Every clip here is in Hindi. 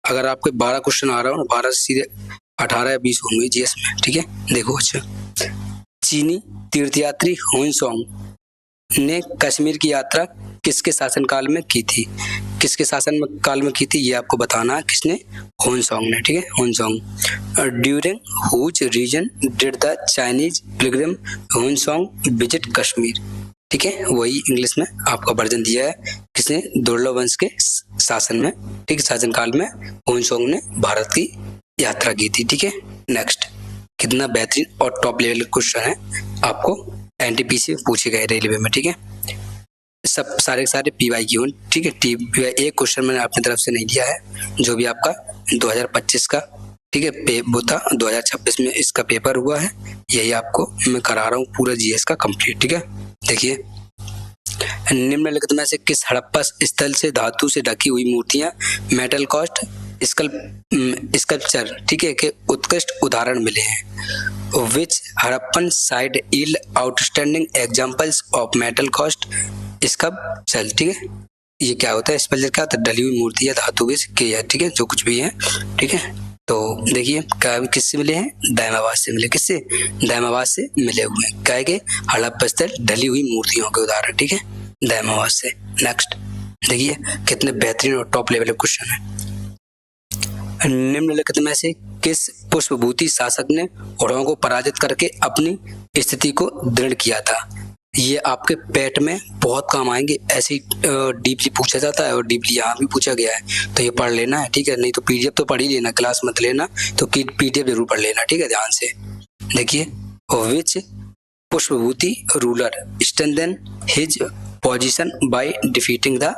अगर आपके 12 क्वेश्चन आ रहा हो ना, 12 से सीधे 18 या 20 होंगे जीएस में, ठीक है। देखो अच्छा, चीनी तीर्थयात्री हुइनसोंग ने कश्मीर की यात्रा किसके शासनकाल में की थी? किसके शासन काल में की थी ये आपको बताना है। किसने? हुइनसोंग ने, ठीक है, Hiuen Tsang. During whose region did the Chinese pilgrim Hiuen Tsang visit Kashmir? ठीक है, वही इंग्लिश में आपका वर्जन दिया है। किसने? दुर्लभ वंश के शासन में, ठीक है, शासनकाल में हुइनसोंग ने भारत की यात्रा की थी, ठीक है। नेक्स्ट, कितना बेहतरीन और टॉप लेवल का क्वेश्चन है, आपको एनटीपीसी पूछे गए रेलवे में, ठीक है। सब सारे सारे पीवाई की, ठीक है। एक क्वेश्चन मैंने अपनी तरफ से नहीं दिया है, जो भी आपका 2025 का, ठीक है, वो था 2026 में इसका पेपर हुआ है, यही आपको मैं करा रहा हूँ पूरा जीएस का कंप्लीट, ठीक है। देखिए, निम्नलिखित में से किस हड़प्पा स्थल से धातु से ढकी हुई मूर्तियां मेटल कॉस्ट स्कल्पचर, ठीक है, के उत्कृष्ट उदाहरण मिले हैं? Which Harappan side yield outstanding examples of metal cost sculpture, ठीक है। ये क्या होता है? स्कल्पचर क्या होता है? डली हुई मूर्ति या धातु के सिक्के या, ठीक है, जो कुछ भी है, ठीक है। तो देखिए, क्या किससे मिले हैं? दाइमाबाद से मिले। किससे? दाइमाबाद से मिले हुए हैं। क्या है कि हड़प्पा स्थल ढली हुई मूर्तियों के उदाहरण, ठीक है, दाइमाबाद से। नेक्स्ट, देखिए कितने बेहतरीन और टॉप लेवल के क्वेश्चन है। निम्नलिखित में से किस पुष्पभूति शासक ने औरों को पराजित करके अपनी स्थिति को दृढ़ किया था? ये आपके पेट में बहुत काम आएंगे, ऐसे डीपली पूछा जाता है और डीपली यहाँ भी पूछा गया है, तो ये पढ़ लेना है, ठीक है। नहीं तो पीडीएफ तो पढ़ ही लेना, क्लास मत लेना, तो पीडीएफ जरूर पढ़ लेना, ठीक है, ध्यान से। देखिए, which Pushpabhuti ruler strengthen his position by defeating the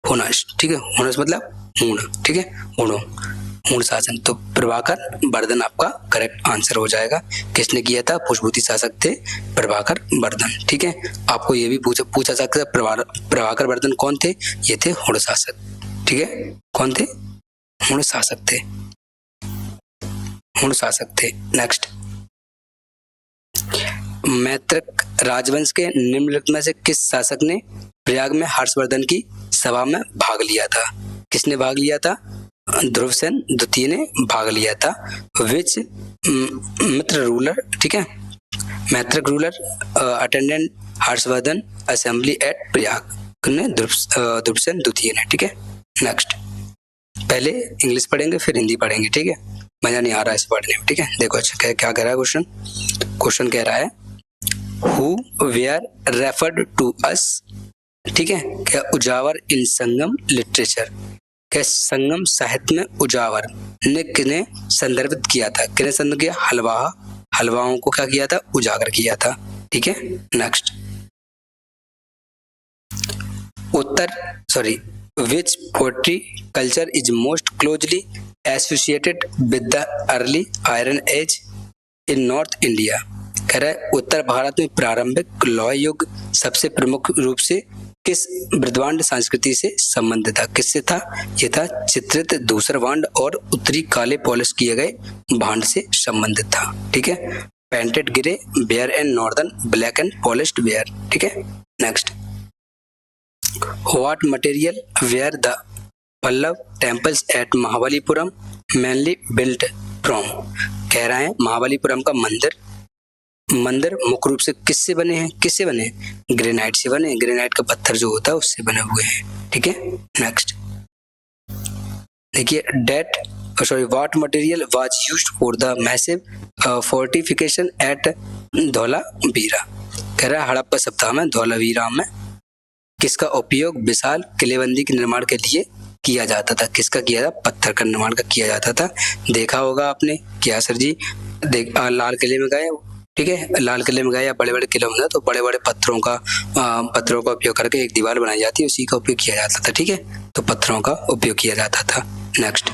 Huns, ठीक है, हुनस मतलब हूण, ठीक है, हूणों, हूण शासन। तो प्रभाकर वर्धन आपका करेक्ट आंसर हो जाएगा। किसने किया था? पुष्पभूति शासक थे प्रभाकर वर्धन, ठीक है। आपको ये भी पूछा सकता है, प्रभाकर वर्धन कौन थे? ये थे हूण शासक, ठीक है। कौन थे? हूण शासक थे, हूण शासक थे। नेक्स्ट, मैत्रक राजवंश के निम्नलिखित में से किस शासक ने प्रयाग में हर्षवर्धन की सभा में भाग लिया था? किसने भाग लिया था? ध्रुवसेन द्वितीय ने भाग लिया था। विच मित्र रूलर, ठीक है, Maitraka ruler attended Harshavardhana assembly at Prayag ने? ध्रुवसेन द्वितीय ने, ठीक है। नेक्स्ट, पहले इंग्लिश पढ़ेंगे फिर हिंदी पढ़ेंगे, ठीक है, मजा नहीं आ रहा है इस पढ़ने में, ठीक है। देखो अच्छा क्या कह रहा है क्वेश्चन। क्वेश्चन कह रहा है who were referred to as, ठीक है, क्या उजावर इन संगम लिटरेचर, क्या संगम साहित्य में उजावर ने किन्हें संदर्भित किया था? किन्हें संदर्भित किया? हलवाओं को क्या किया था? उजागर किया था, ठीक है। Next, which pottery culture is most closely associated with the early iron age in north India? कह रहा है उत्तर भारत में प्रारंभिक लौह युग सबसे प्रमुख रूप से किस ब्रजवांड संस्कृति से संबंधित था? किससे था? ये था चित्रित धूसर वांड और उत्तरी काले पॉलिश किए गए भांड से संबंधित था, ठीक है। Painted grey ware and northern black and polished ware, ठीक है। Next, what material were the Pallava temples at Mahabalipuram mainly built from? कह रहा है महाबलीपुरम का मंदिर मुख्य रूप से किससे बने हैं? किससे बने? ग्रेनाइट से बने। ग्रेनाइट का पत्थर जो होता है उससे बने हुए हैं, ठीक है। नेक्स्ट, देखिए what material was used for the massive fortification at Dholavira? कह रहा है हड़प्पा सप्ताह में धौलावीरा में किसका उपयोग विशाल किलेबंदी के निर्माण के लिए किया जाता था? किसका किया था? पत्थर का निर्माण का किया जाता था। देखा होगा आपने, क्या सर जी? लाल किले में गए, ठीक है, लाल किले में गए या बड़े बड़े किले में, तो बड़े बड़े पत्थरों का उपयोग करके एक दीवार बनाई जाती है, उसी का उपयोग किया जाता था, ठीक है। तो पत्थरों का उपयोग किया जाता था। नेक्स्ट,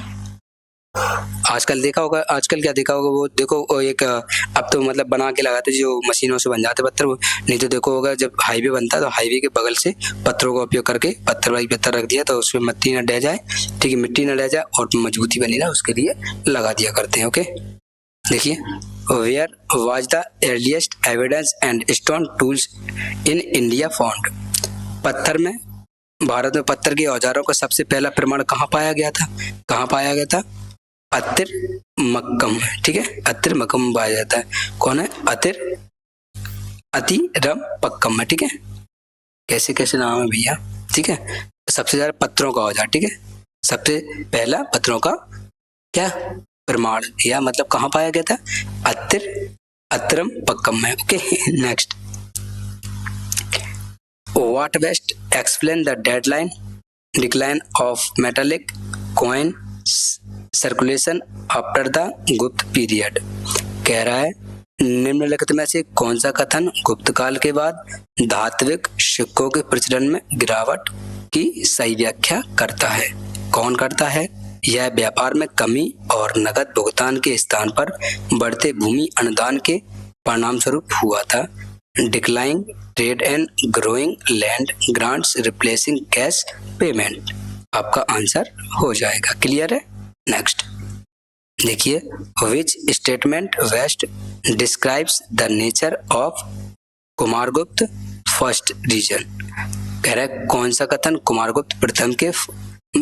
आजकल क्या देखा होगा, वो देखो एक अब तो मतलब बना के लगाते जो मशीनों से बन जाते पत्थर, नहीं तो देखो होगा जब हाईवे बनता है तो हाईवे के बगल से पत्थरों का उपयोग करके पत्थर रख दिया तो उसमें मिट्टी न रह जाए, ठीक है, मिट्टी न रह जाए और मजबूती बनी रहे, उसके लिए लगा दिया करते हैं। ओके, देखिए, where was the earliest evidence and stone tools in India found? पत्थर में भारत में पत्थर के औजारों का सबसे पहला प्रमाण कहाँ पाया गया था? कहाँ पाया गया था? अतिरमक्कम, ठीक है, अतिरमक्कम में पाया जाता है। कौन है? अतिरमपक्कम में, ठीक है। कैसे कैसे नाम है भैया, ठीक है। सबसे ज्यादा पत्थरों का औजार, ठीक है, सबसे पहला पत्थरों का क्या प्रमाण या मतलब कहाँ पाया गया था? अतिरमपक्कम में। Okay, next, what best explain the decline of metallic coin circulation after the गुप्त पीरियड? कह रहा है निम्नलिखित में से कौन सा कथन गुप्त काल के बाद धात्विक सिक्कों के प्रचलन में गिरावट की सही व्याख्या करता है? कौन करता है? यह व्यापार में कमी और नकद भुगतान के स्थान पर बढ़ते भूमि अनुदान के परिणाम स्वरूप हुआ था। Declining trade and growing land grants replacing cash payment आपका आंसर हो जाएगा। क्लियर है? नेक्स्ट देखिए, which statement best describes the nature of Kumaragupta first reign? कह रहा है कौन सा कथन कुमारगुप्त प्रथम के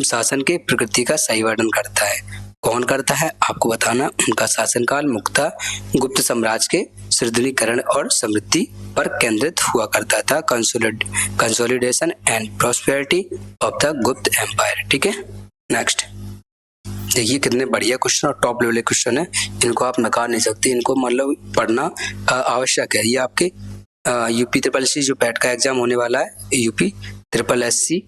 शासन के प्रकृति का सही वर्णन करता है? कौन करता है आपको बताना। उनका शासनकाल मुख्यतः गुप्त साम्राज्य के सुदृढ़ीकरण और समृद्धि पर केंद्रित हुआ करता था। Consolidation and prosperity of the गुप्त एम्पायर, ठीक है। नेक्स्ट देखिए कितने बढ़िया क्वेश्चन और टॉप लेवल क्वेश्चन है, इनको आप नकार नहीं सकते, इनको मतलब पढ़ना आवश्यक है। ये आपके यूपी ट्रिपल एससी जो पैट का एग्जाम होने वाला है, यूपी ट्रिपल एससी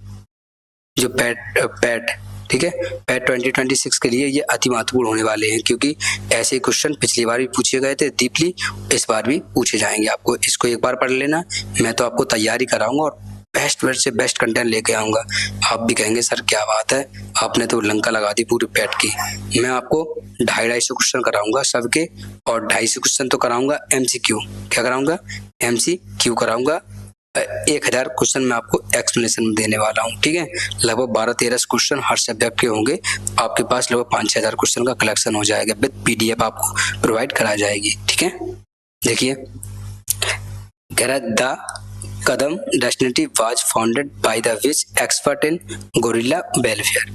जो पैट ठीक है, पैट 2026 के लिए ये अति महत्वपूर्ण होने वाले हैं, क्योंकि ऐसे क्वेश्चन पिछली बार भी पूछे गए थे डीपली, इस बार भी पूछे जाएंगे। आपको इसको एक बार पढ़ लेना, मैं तो आपको तैयारी कराऊंगा और बेस्ट से बेस्ट कंटेंट लेके आऊंगा। आप भी कहेंगे सर क्या बात है, आपने तो लंका लगा दी पूरी पैट की। मैं आपको 250 क्वेश्चन कराऊंगा सबके, और 250 क्वेश्चन तो कराऊंगा MCQ। क्या कराऊंगा? MCQ कराऊंगा। 1000 क्वेश्चन मैं आपको एक्सप्लेनेशन देने वाला हूँ, ठीक है। लगभग 12-13 क्वेश्चन हर सब्जेक्ट के होंगे। आपके पास लगभग 5-6 हजार क्वेश्चन का कलेक्शन हो जाएगा, विद PDF आपको प्रोवाइड करा जाएगी, ठीक है। देखिए कह रहा है the Kadam dynasty was founded by the which expert in guerrilla welfare?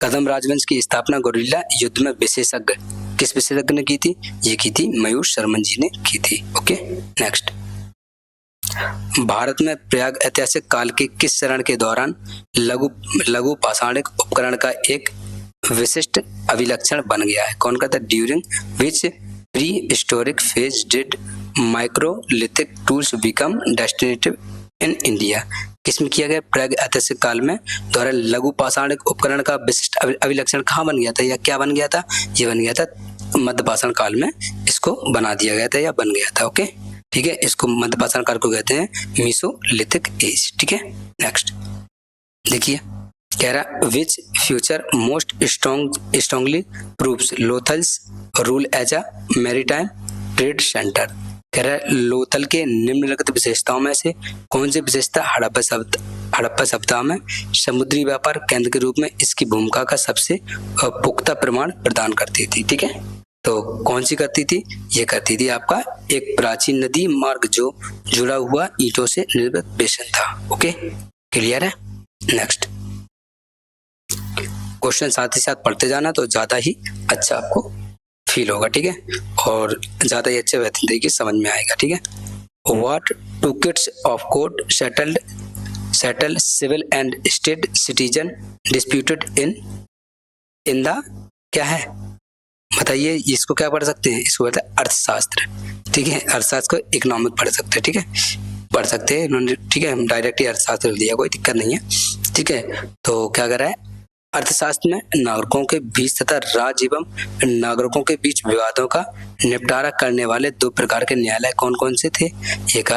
Kadam राजवंश की स्थापना गोरिल्ला युद्ध में विशेषज्ञ किस विशेषज्ञ ने की थी? ये की थी मयूर शर्मन जी ने की थी। ओके नेक्स्ट, भारत में प्रयाग ऐतिहासिक काल के किस चरण के दौरान लघु पाषाणिक उपकरण का एक विशिष्ट अभिलक्षण बन गया है? कौन कहता है? During which prehistoric phase did microlithic tools become distinctive in India? किसमें किया गया? प्रयाग ऐतिहासिक काल में दौरान लघु पाषाणिक उपकरण का विशिष्ट अभिलक्षण कहाँ बन गया था या क्या बन गया था? ये बन गया था मध्य पाषाण काल में, इसको बना दिया गया था या बन गया था। ओके ठीक है, इसको मध्य पाषाण काल को कहते हैं मीसोलिथिक एज, ठीक है। नेक्स्ट देखिए कह रहा which future most strongly proves Lothal's rule as a maritime trade centre? कह रहा है लोथल के निम्नलिखित विशेषताओं में से कौन सी विशेषता हड़प्पा सभ्यता में समुद्री व्यापार केंद्र के रूप में इसकी भूमिका का सबसे पुख्ता प्रमाण प्रदान करती थी? ठीक है, तो कौन सी करती थी? ये करती थी आपका एक प्राचीन नदी मार्ग जो जुड़ा हुआ ईंटों से निर्मित बेसन था। ओके क्लियर है। नेक्स्ट क्वेश्चन साथ ही साथ पढ़ते जाना तो ज्यादा ही अच्छा आपको फील होगा, ठीक है, और ज्यादा ही अच्छे बेहतरीन तरीके समझ में आएगा, ठीक है। What two kinds of court settle civil and state citizen disputed in the क्या है बताइए? इसको क्या पढ़ सकते हैं? इसको कहते हैं अर्थशास्त्र, ठीक है। अर्थशास्त्र को इकोनॉमिक पढ़ सकते हैं, ठीक है, पढ़ सकते हैं इन्होंने, ठीक है। हम डायरेक्ट ही अर्थशास्त्र दिया, कोई दिक्कत नहीं है, ठीक है। तो क्या कर रहा है? अर्थशास्त्र में नागरिकों के बीच तथा राज्य एवं नागरिकों के बीच विवादों का निपटारा करने वाले दो प्रकार के न्यायालय कौन कौन से थे? एक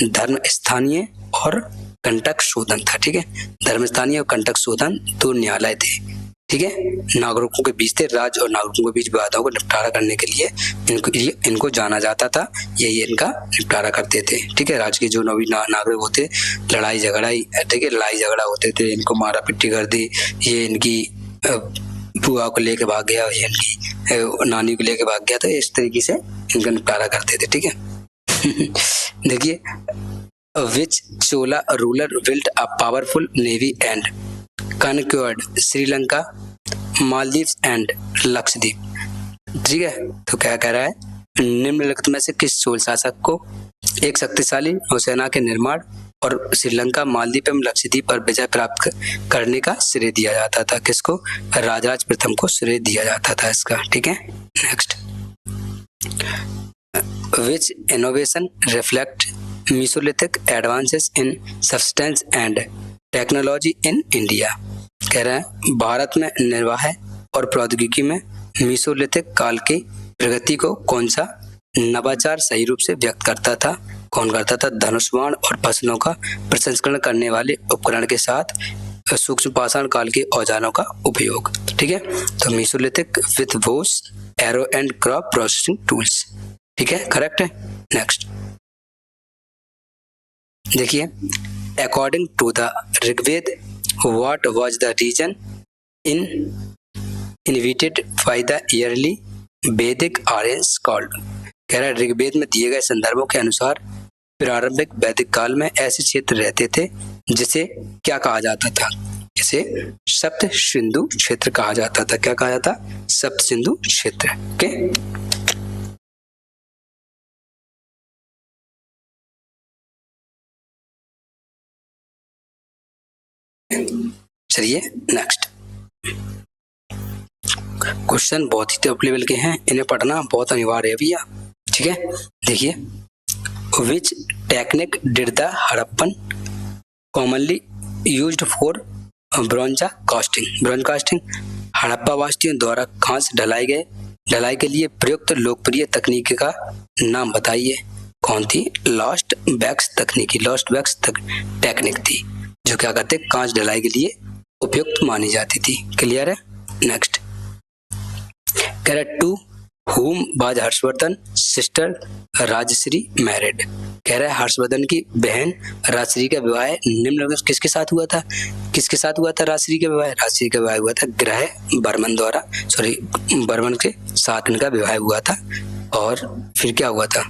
धर्म स्थानीय और कंटक शोधन था, ठीक है। धर्म स्थानीय और कंटक शोधन दो न्यायालय थे, ठीक है। नागरिकों के बीच थे, राज्य और नागरिकों के बीच विवादों को निपटारा करने के लिए इनको जाना जाता था, यही इनका निपटारा करते थे, ठीक है। राज्य के जो नवी नागरिक होते लड़ाई झगड़ा होते थे, इनको मारा पिट्टी कर दी, ये इनकी बुआ को लेके भाग गया, ये इनकी नानी को लेके भाग गया, तो इस तरीके से इनका निपटारा करते थे, ठीक है। देखिए which Chola ruler built a powerful navy and conquered Sri Lanka, Maldives and Lakshadweep. ठीक है, तो क्या कह रहा है, निम्नलिखित में से किस चोल शासक को एक शक्तिशाली नौसेना के निर्माण और श्रीलंका, मालदीव एवं लक्षद्वीप पर विजय प्राप्त करने का श्रेय दिया जाता था? किसको? राजराज प्रथम को श्रेय दिया जाता था इसका। ठीक है, next, which innovation reflect Mesolithic advances in substance and technology in India? कह रहे हैं भारत में निर्वाह और प्रौद्योगिकी में मीसोलिथिक काल की प्रगति को कौन सा नवाचार सही रूप से व्यक्त करता था? कौन करता था? धनुष बाण और फसलों का प्रसंस्करण करने वाले उपकरण के साथ सूक्ष्म पाषाण काल के औजारों का उपयोग। ठीक है, तो mesolithic with bows, arrow and crop processing tools. ठीक है, करेक्ट है। नेक्स्ट देखिए, according to the Rigveda what was the region invited by the early Vedic orange called? कह रहा है ऋग्वेद में दिए गए संदर्भों के अनुसार प्रारंभिक वैदिक काल में ऐसे क्षेत्र रहते थे जिसे क्या कहा जाता था? इसे सप्त सिंधु क्षेत्र कहा जाता था। क्या कहा जाता? सप्त सिंधु क्षेत्र। ओके, चलिए नेक्स्ट क्वेश्चन बहुत ही टॉप लेवल के हैं, इन्हें पढ़ना बहुत अनिवार्य है भैया। ठीक है, देखिए, which technique did the Harappan commonly used for bronze casting? Bronze casting Harappa वासियों द्वारा कांच ढलाई के लिए प्रयुक्त लोकप्रिय तकनीक का नाम बताइए। कौन थी? लॉस्ट वैक्स तकनीकी, लॉस्ट वैक्स टेक्निक थी जो क्या कहते हैं, कांच ढलाई के लिए उपयुक्त मानी जाती थी। क्लियर है। नेक्स्ट, कह रहा है to whom was Harshavardhana sister Rajyashri married? कह रहा है हर्षवर्धन की बहन राजश्री का विवाह निम्नलिखित किसके साथ हुआ था? किसके साथ हुआ था राजश्री का विवाह? राजश्री का विवाह हुआ था ग्रह बर्मन द्वारा, बर्मन के साथ इनका विवाह हुआ था। और फिर क्या हुआ था?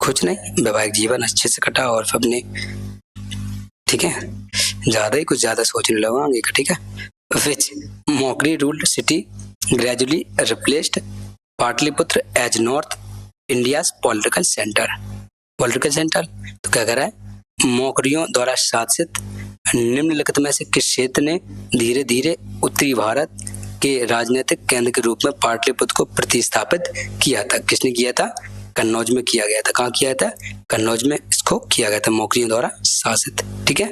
कुछ नहीं, वैवाहिक जीवन अच्छे से कटा और सबने, ठीक है, कुछ ज्यादा सोचने लगा आगे का। ठीक है, which Maukhari ruled city gradually replaced Pataliputra as north India's political centre? Political centre, तो क्या कर रहा है, मौर्यों द्वारा शासित निम्नलिखित में से किस क्षेत्र ने धीरे धीरे उत्तरी भारत के राजनीतिक केंद्र के रूप में पाटलिपुत्र को प्रतिस्थापित किया था? किसने किया था? कन्नौज में किया गया था। कहाँ किया था? कन्नौज में इसको किया गया था, मौर्यों द्वारा शासित। ठीक है,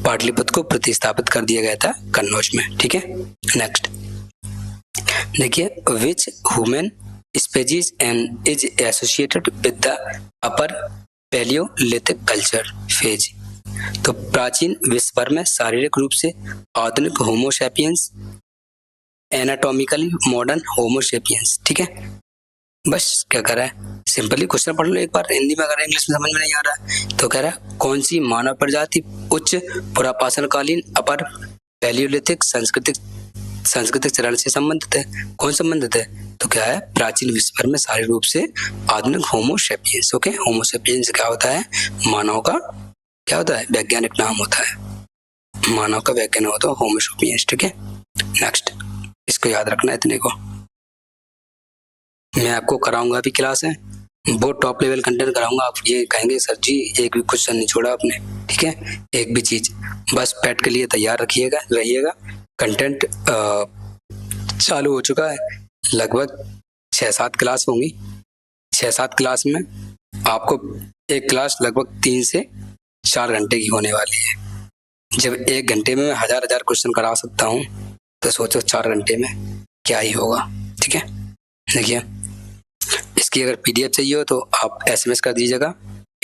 पाटलिपुत्र को प्रतिस्थापित कर दिया गया था कन्नौज में। ठीक है, नेक्स्ट देखिए, which human species and is associated with the upper Palaeolithic culture phase? तो प्राचीन विश्व भर में शारीरिक रूप से आधुनिक होमोसेपियंस, एनाटॉमिकली मॉडर्न होमोसेपियंस। ठीक है, बस क्या कर रहा है, सिंपली क्वेश्चन पढ़ लो एक बार हिंदी में, अगर इंग्लिश में समझ में नहीं आ रहा तो कह रहा है कौन सी मानव प्रजाति उच्च पुरापाषाणकालीन अपर पैलियोलिथिक सांस्कृतिक चरण से संबंधित है? कौन संबंधित है? तो क्या है, प्राचीन विश्व भर में शारीरिक रूप से आधुनिक होमोसेपियंस। ओके, होमोसेपियंस क्या होता है? मानव का क्या होता है? वैज्ञानिक नाम होता है, मानव का वैज्ञानिक होता है होमोसेपियंस। ठीक है, नेक्स्ट इसको याद रखना, इतने को मैं आपको कराऊंगा अभी क्लास है, बहुत टॉप लेवल कंटेंट कराऊंगा। आप ये कहेंगे सर जी एक भी क्वेश्चन नहीं छोड़ा आपने। ठीक है, एक भी चीज, बस पैट के लिए तैयार रहिएगा। कंटेंट चालू हो चुका है, लगभग 6-7 क्लास होंगी। 6-7 क्लास में आपको एक क्लास लगभग 3 से 4 घंटे की होने वाली है। जब 1 घंटे में मैं हजार क्वेश्चन करा सकता हूँ तो सोचो 4 घंटे में क्या ही होगा। ठीक है, देखिए इसकी अगर PDF चाहिए हो तो आप SMS कर दीजिएगा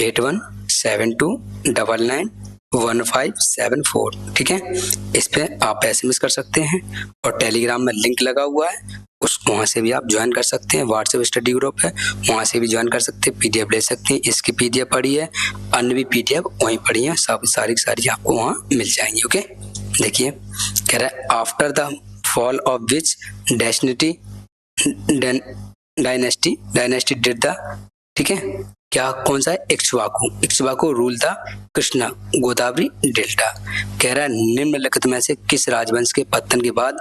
8172991574। ठीक है, इस पे आप SMS कर सकते हैं और टेलीग्राम में लिंक लगा हुआ है, वहां से भी आप ज्वाइन कर सकते हैं। व्हाट्सएप स्टडी ग्रुप है, वहां से भी ज्वाइन कर सकते हैं, PDF ले सकते हैं। इसकी PDF पढ़ी है, अन्य भी PDF वहीं पढ़ी है, सब सारी आपको वहां मिल जाएंगी। ओके, देखिए कह रहा है after the fall of which dynasty did the, ठीक है, क्या कौन सा है? Ikshvaku. Ikshvaku rule the Krishna Godavari delta. कह रहा है निम्नलिखित में से किस राजवंश के पतन के बाद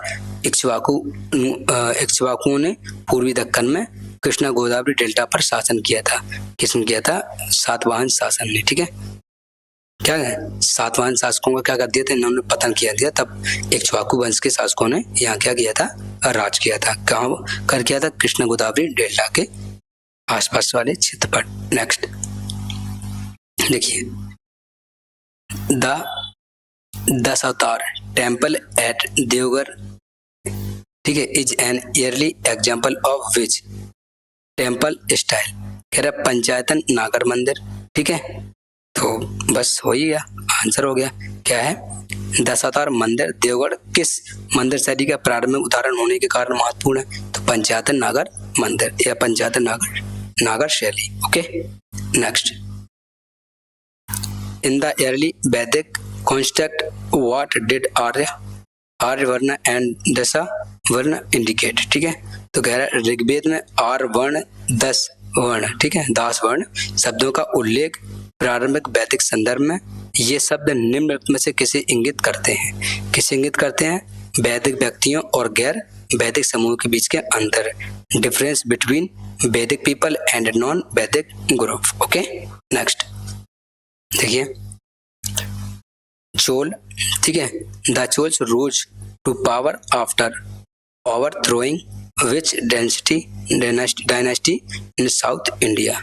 इक्ष्वाकुओं ने पूर्वी दक्कन में कृष्णा गोदावरी डेल्टा पर शासन किया था? किसने किया था? सातवाहन शासन ने। ठीक है, क्या है? सातवाहन शासकों का क्या कर दिया था? इन्होंने पतन किया दिया, तब इक्ष्वाकु वंश के शासकों ने यहाँ क्या किया था? राज किया था। कहाँ कर किया था? कृष्णा गोदावरी डेल्टा के आसपास वाले क्षेत्र पर। नेक्स्ट देखिए, the Dashavatar temple at Deoghar, ठीक है, is an yearly example of which temple style? कह रहा पंचायतन नागर मंदिर। ठीक है, तो बस हो ही गया, आंसर हो गया। क्या है? दशावतार मंदिर देवगढ़ किस मंदिर शैली का प्रारंभिक उदाहरण होने के कारण महत्वपूर्ण है? तो पंचायतन नागर मंदिर या पंचायतन नागर शैली। Okay, next, in the early Vedic construct what did आर्य वर्ण एंड दशा वर्ण इंडिकेट? ठीक है, तो कह रहा है ऋग्वेद में आर्य वर्ण 10 वर्ण, ठीक है, 10 वर्ण शब्दों का उल्लेख प्रारंभिक वैदिक संदर्भ में ये शब्द निम्नलिखित में से किसे इंगित करते हैं? किसे इंगित करते हैं? वैदिक व्यक्तियों और गैर वैदिक समूह के बीच के अंतर, difference between Vedic people and non Vedic group. Okay, next देखिए, चोल, ठीक है, the Cholas rose to power after overthrowing which dynasty in south India?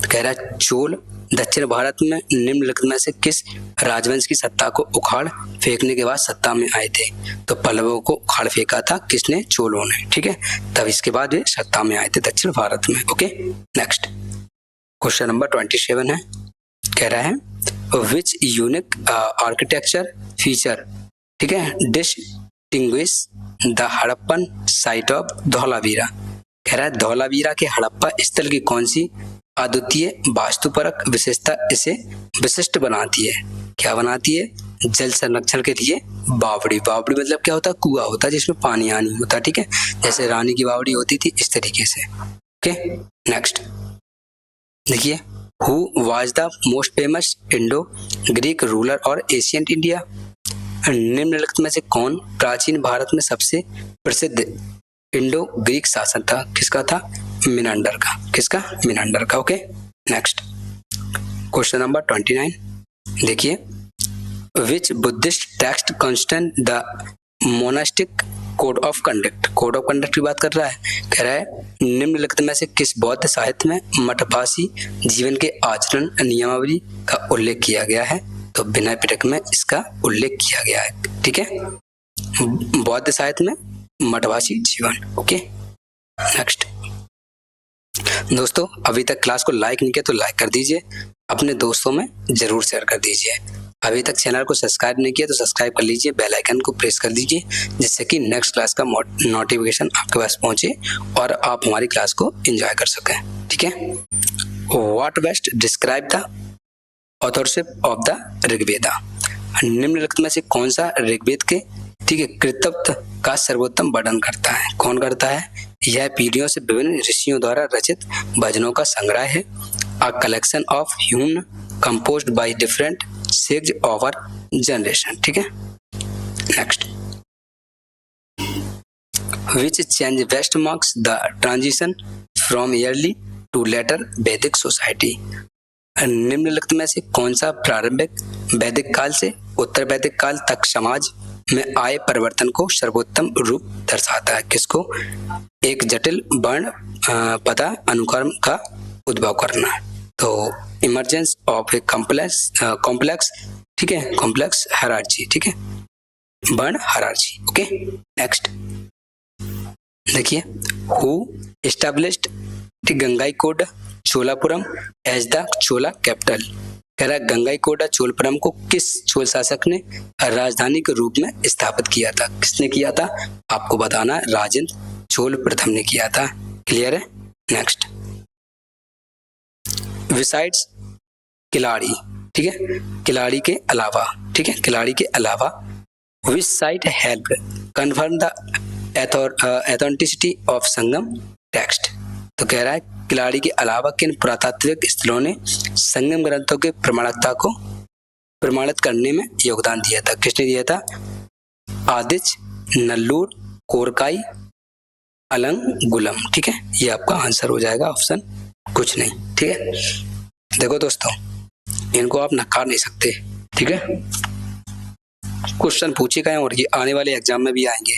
कह रहा है चोल दक्षिण भारत में निम्नलिखित में से किस राजवंश की सत्ता को उखाड़ फेंकने के बाद सत्ता में आए थे? तो पल्लवों को उखाड़ फेंका था किसने? चोलों ने। ठीक है, तब इसके बाद वे सत्ता में आए थे दक्षिण भारत में। ओके, नेक्स्ट क्वेश्चन नंबर 27 है, कह रहा है विच यूनिक आर्किटेक्चर फीचर, ठीक है, distinguish the Harappan site of Dholavira? कह रहा है धौलावीरा के हड़प्पा स्थल की कौन सी अद्वितीय वास्तुपरक विशेषता इसे विशिष्ट बनाती है? क्या बनाती है? जल संरक्षण के लिए बावड़ी। बावड़ी मतलब क्या होता है? कुआं होता है जिसमें पानी आनी होता है। ठीक है, जैसे रानी की बावड़ी होती थी, इस तरीके से। ओके, नेक्स्ट देखिए, Who was the most famous Indo-Greek ruler और एशियंट इंडिया? निम्नलिखित में से कौन प्राचीन भारत में सबसे प्रसिद्ध इंडो ग्रीक शासक था? किसका था? मिनांडर का। किसका? मिनांडर का। ओके, नेक्स्ट क्वेश्चन नंबर 29 देखिए, which Buddhist text constant the monastic code of conduct? Code of conduct की बात कर रहा है। कह रहा है निम्नलिखित में से किस बौद्ध साहित्य में मठवासी जीवन के आचरण नियमावली का उल्लेख किया गया है? तो विनय पिटक में इसका उल्लेख किया गया है। ठीक है, बौद्ध साहित्य में मठवासी जीवन। ओके, नेक्स्ट दोस्तों, अभी तक क्लास को लाइक नहीं किया तो लाइक कर दीजिए, अपने दोस्तों में जरूर शेयर कर दीजिए। अभी तक चैनल को सब्सक्राइब नहीं किया तो सब्सक्राइब कर लीजिए, बेल आइकन को प्रेस कर दीजिए, जिससे कि नेक्स्ट क्लास का नोटिफिकेशन आपके पास पहुंचे और आप हमारी क्लास को एंजॉय कर सकें। ठीक है, what best describe the authorship of the Rigveda? निम्नलिखित में से कौन सा ऋग्वेद के, ठीक है, कृतत्व का सर्वोत्तम वर्णन करता है? कौन करता है? यह पीढ़ियों से विभिन्न ऋषियों द्वारा रचित भजनों का संग्रह है, a collection of hymns composed by different sages over generation. ठीक है, next, which change best marks the transition from early to later Vedic society? निम्नलिखित में से कौन सा प्रारंभिक वैदिक काल से उत्तर वैदिक काल तक समाज में आए परिवर्तन को सर्वोत्तम रूप दर्शाता है? किसको? एक जटिल वर्ण पदा अनुक्रम का उद्भव करना। तो इमर्जेंस ऑफ ए कॉम्प्लेक्स, ठीक है, कॉम्प्लेक्स हायरार्ची, ठीक है, वर्ण हायरार्ची। ओके, नेक्स्ट देखिए, who established Gangaikonda Cholapuram as the Chola capital? कह रहा है गंगाईकोंडा चोलपुरम को किस चोल शासक ने राजधानी के रूप में स्थापित किया था? किसने किया था? आपको बताना, राजेंद्र चोल प्रथम ने किया था। क्लियर है? नेक्स्ट, बिसाइड्स किलाड़ी, ठीक है, किलाड़ी के अलावा, ठीक है, किलाड़ी के अलावा विच site help confirm the authenticity of Sangam text? तो कह रहा है खिलाड़ी के अलावा किन पुरातात्विक स्थलों ने संगम ग्रंथों के प्रमाणिकता को प्रमाणित करने में योगदान दिया था? किसने दिया था? आदिच, नल्लूर, कोरकाई, अलंगुलम। ठीक है, ये आपका आंसर हो जाएगा ऑप्शन कुछ नहीं। ठीक है, देखो दोस्तों, इनको आप नकार नहीं सकते। ठीक है, क्वेश्चन पूछे गए और ये आने वाले एग्जाम में भी आएंगे।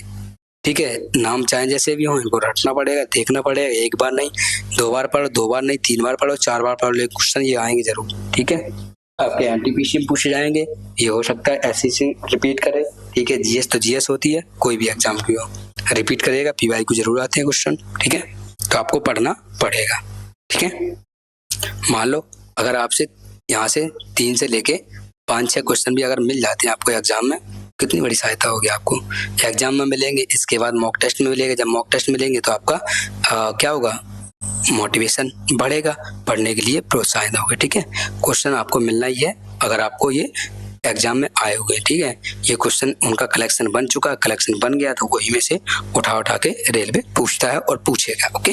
ठीक है, नाम चाहे जैसे भी हो, इनको रटना पड़ेगा, देखना पड़ेगा। एक बार नहीं, 2 बार पढ़ो, 2 बार नहीं, 3 बार पढ़ो, 4 बार पढ़ो, लेकिन क्वेश्चन ये आएंगे जरूर। ठीक है, आपके एनटीपीसी में पूछे जाएंगे, ये हो सकता है एसएससी रिपीट करे। ठीक है, जीएस तो जीएस होती है, कोई भी एग्जाम की हो रिपीट करेगा, पीवाई को जरूर आते हैं क्वेश्चन। ठीक है, तो आपको पढ़ना पड़ेगा। ठीक है, मान लो अगर आपसे यहाँ से 3 से लेके 5-6 क्वेश्चन भी अगर मिल जाते हैं आपको एग्जाम में, कितनी बड़ी सहायता होगी आपको। एग्जाम में मिलेंगे, इसके बाद मॉक टेस्ट में मिलेंगे। जब मॉक टेस्ट मिलेंगे तो आपका क्या होगा, मोटिवेशन बढ़ेगा, पढ़ने के लिए प्रोत्साहित होगा। ठीक है, क्वेश्चन आपको मिलना ही है अगर आपको ये एग्जाम में आए हुए। ठीक है, ये क्वेश्चन उनका कलेक्शन बन चुका, कलेक्शन बन गया तो वही में से उठा के रेलवे पूछता है और पूछेगा। ओके,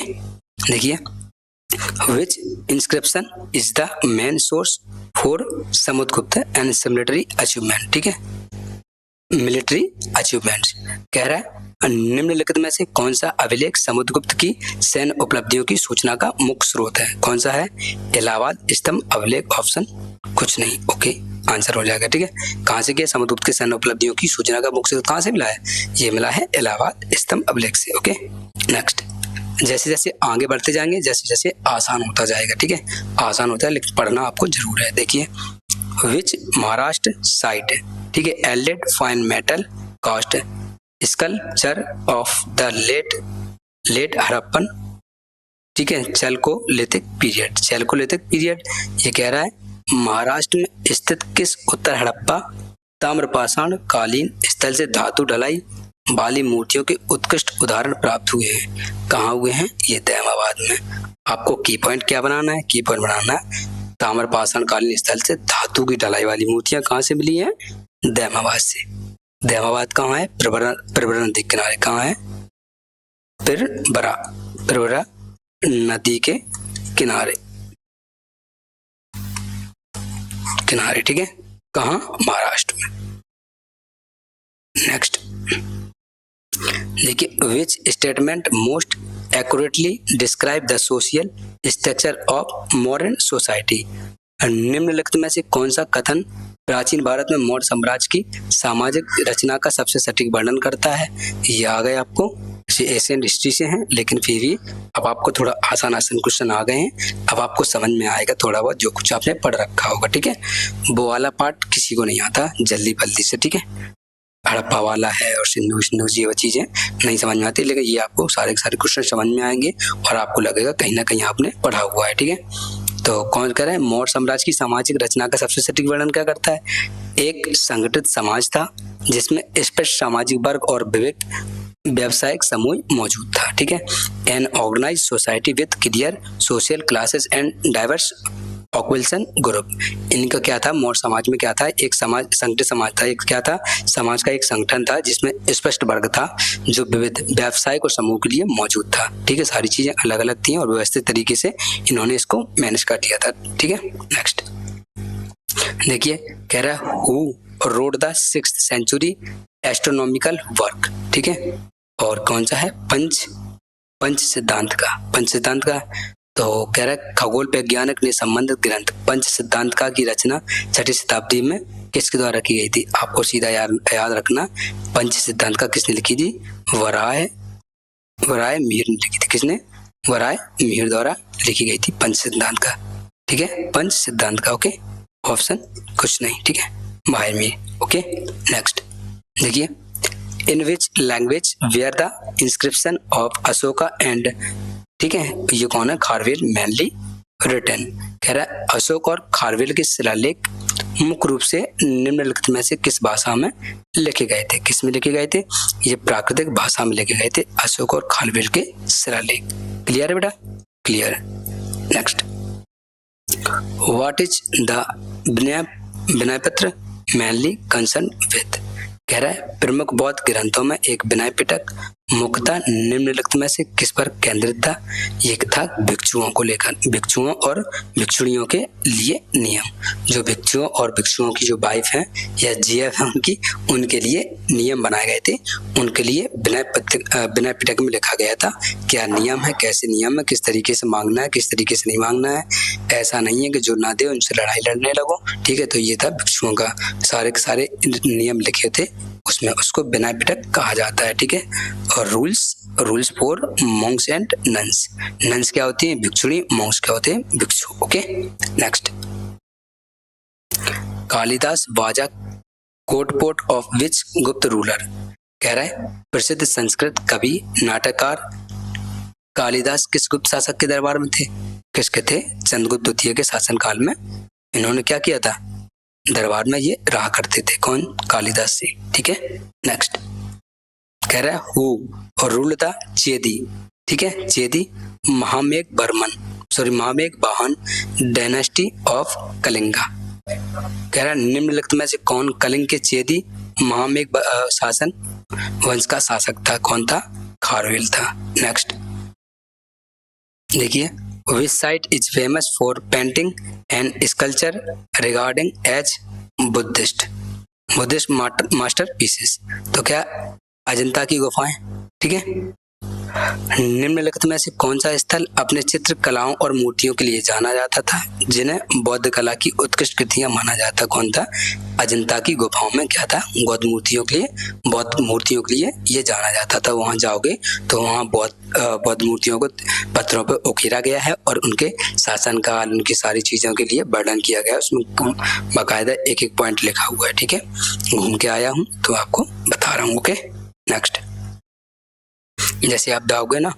देखिए, Which inscription is the main source for Samudragupta and its military achievement? ठीक है, मिलिट्री अचीवमेंट्स कह रहा है निम्नलिखित में से कौन सा अभिलेख समुद्रगुप्त की सैन्य उपलब्धियों की सूचना का मुख्य स्रोत है? कौन सा है? इलाहाबाद स्तंभ अभिलेख, ऑप्शन कुछ नहीं। ओके, आंसर हो जाएगा। ठीक है, कहाँ से किया? समुद्रगुप्त की सैन्य उपलब्धियों की सूचना का मुख्य स्रोत कहाँ से मिला है? ये मिला है इलाहाबाद स्तंभ अभिलेख से। ओके, नेक्स्ट, जैसे जैसे आगे बढ़ते जाएंगे, जैसे जैसे आसान होता जाएगा। ठीक है, आसान होता है लेकिन पढ़ना आपको जरूर है। देखिए, विच महाराष्ट्र साइट, ठीक है, yielded fine metal cast sculpture of the late Harappan, ठीक है, चैल्कोलिथिक पीरियड। ये कह रहा है महाराष्ट्र में स्थित किस उत्तर हड़प्पा ताम्रपाषाण कालीन स्थल से धातु ढलाई वाली मूर्तियों के उत्कृष्ट उदाहरण प्राप्त हुए हैं? कहाँ हुए हैं? ये दैमाबाद में। आपको की पॉइंट क्या बनाना है? की पॉइंट बनाना है ताम्रपाषाण कालीन स्थल से धातु की ढलाई वाली मूर्तियां कहाँ से मिली हैं? दैमाबाद से। दैमाबाद कहाँ है? प्रवरा नदी के किनारे। कहाँ है? प्रवरा नदी के किनारे। ठीक है, कहाँ? महाराष्ट्र में। नेक्स्ट देखिए, which statement most accurately describe the social structure of modern society? निम्नलिखित में से कौन सा कथन प्राचीन भारत में मौर्य साम्राज्य की सामाजिक रचना का सबसे सटीक वर्णन करता है? ये आ गए आपको, एशियन हिस्ट्री से हैं, लेकिन फिर भी अब आपको थोड़ा आसान क्वेश्चन आ गए हैं। अब आपको समझ में आएगा थोड़ा बहुत जो कुछ आपने पढ़ रखा होगा। ठीक है, वो वाला पार्ट किसी को नहीं आता जल्दी से। ठीक है, हड़प्पा वाला है और सिंधु ये वो चीजें नहीं समझ में आती, लेकिन ये आपको सारे क्वेश्चन समझ में आएंगे और आपको लगेगा कहीं ना कहीं आपने पढ़ा हुआ है। ठीक है, तो कौन कह रहा है? मौर्य साम्राज्य की सामाजिक रचना का सबसे सटीक वर्णन क्या करता है? एक संगठित समाज था जिसमें स्पष्ट सामाजिक वर्ग और विविध व्यावसायिक समूह मौजूद था। ठीक है, an organised society with clear social classes and diverse occupation group. इनका क्या था? मौर्य समाज में क्या था? एक समाज, संगठित समाज था। एक क्या था? समाज का एक संगठन था जिसमें स्पष्ट वर्ग था जो विविध व्यावसायिक और समूह के लिए मौजूद था। ठीक है, सारी चीजें अलग अलग थी और व्यवस्थित तरीके से इन्होंने इसको मैनेज कर दिया था। ठीक है, नेक्स्ट देखिए, कह रहा है who wrote the 6th century astronomical work. ठीक है, और कौन सा है? पंच सिद्धांत का। तो कह रहा है खगोल वैज्ञानिक ने संबंधित ग्रंथ पंच सिद्धांत का की रचना 6वीं शताब्दी में किसके द्वारा की गई थी? आपको सीधा याद रखना, पंच सिद्धांत का किसने लिखी थी? वराय मिहिर ने लिखी थी। किसने? वराय मिहिर द्वारा लिखी गई थी पंच सिद्धांत का। ठीक है, पंच सिद्धांत का। ओके, ऑप्शन कुछ नहीं। ठीक है, वराय मिहिर। ओके, नेक्स्ट देखिए, in which language were the inscription of Ashoka and, ठीक है, ये कौन है? Kharavela mainly written. कह रहा है अशोक और खारवेल के शिलालेख मुख्य रूप से निम्नलिखित में से किस भाषा में लिखे गए थे? किस में लिखे गए थे? ये प्राकृतिक भाषा में लिखे गए थे, अशोक और खारवेल के शिलालेख। क्लियर है बेटा? Clear. Next, what is the Vinay Patra mainly concern with? कह रहा है प्रमुख बौद्ध ग्रंथों में एक विनय पिटक मुख्यतः निम्नलिखित में से किस पर केंद्रित था? ये था भिक्षुओं को लेकर, भिक्षुओं और भिक्षुणियों के लिए नियम। जो भिक्षुओं और भिक्षुओं की जो वाइफ हैं या जीएफ है उनके लिए नियम बनाए गए थे। उनके लिए विनय पिटक में लिखा गया था क्या नियम है, कैसे नियम है, किस तरीके से मांगना है, किस तरीके से नहीं मांगना है। ऐसा नहीं है कि जो ना दे उनसे लड़ाई लड़ने लगो, ठीक है। तो ये था भिक्षुओं का सारे के सारे नियम लिखे थे उसमें, उसको विनय पिटक कहा जाता है, ठीक है। और rules for Monks and nuns. Nuns क्या होती हैं? भिक्षुणी। मॉन्क्स क्या होते हैं? भिक्षु। Okay, next. कालिदास वाजा कोटपोट ऑफ विच गुप्त रूलर? कह रहा है प्रसिद्ध संस्कृत कवि नाटककार कालिदास किस गुप्त शासक के दरबार में थे? किसके थे? चंद्रगुप्त द्वितीय के शासनकाल में इन्होंने क्या किया था? दरबार में ये रहा करते थे। कौन? कालिदास जी, ठीक है। नेक्स्ट कह रहा है हु और रूल था चेदी, ठीक है। चेदी महामेघ वाहन डायनेस्टी ऑफ कलिंगा। कह रहा है निम्नलिखित में से कौन कलिंग के चेदी महामेघ शासन वंश का शासक था? कौन था? खारवेल था। नेक्स्ट देखिए, which site is famous for painting and sculpture regarding as Buddhist master pieces. तो क्या? अजंता की गुफाएं, ठीक है। निम्नलिखित में से कौन सा स्थल अपने चित्र कलाओं और मूर्तियों के लिए जाना जाता था, जिन्हें बौद्ध कला की उत्कृष्ट कृतियां माना जाता? कौन था? अजंता की गुफाओं में क्या था? बौद्ध मूर्तियों के लिए ये जाना जाता था। वहां जाओगे तो वहां बौद्ध मूर्तियों को पत्थरों पर उकेरा गया है और उनके शासनकाल, उनकी सारी चीजों के लिए वर्णन किया गया है। उसमें बाकायदा एक एक पॉइंट लिखा हुआ है, ठीक है। घूम के आया हूँ तो आपको बता रहा हूँ। Okay, next. जैसे आप जाओगे ना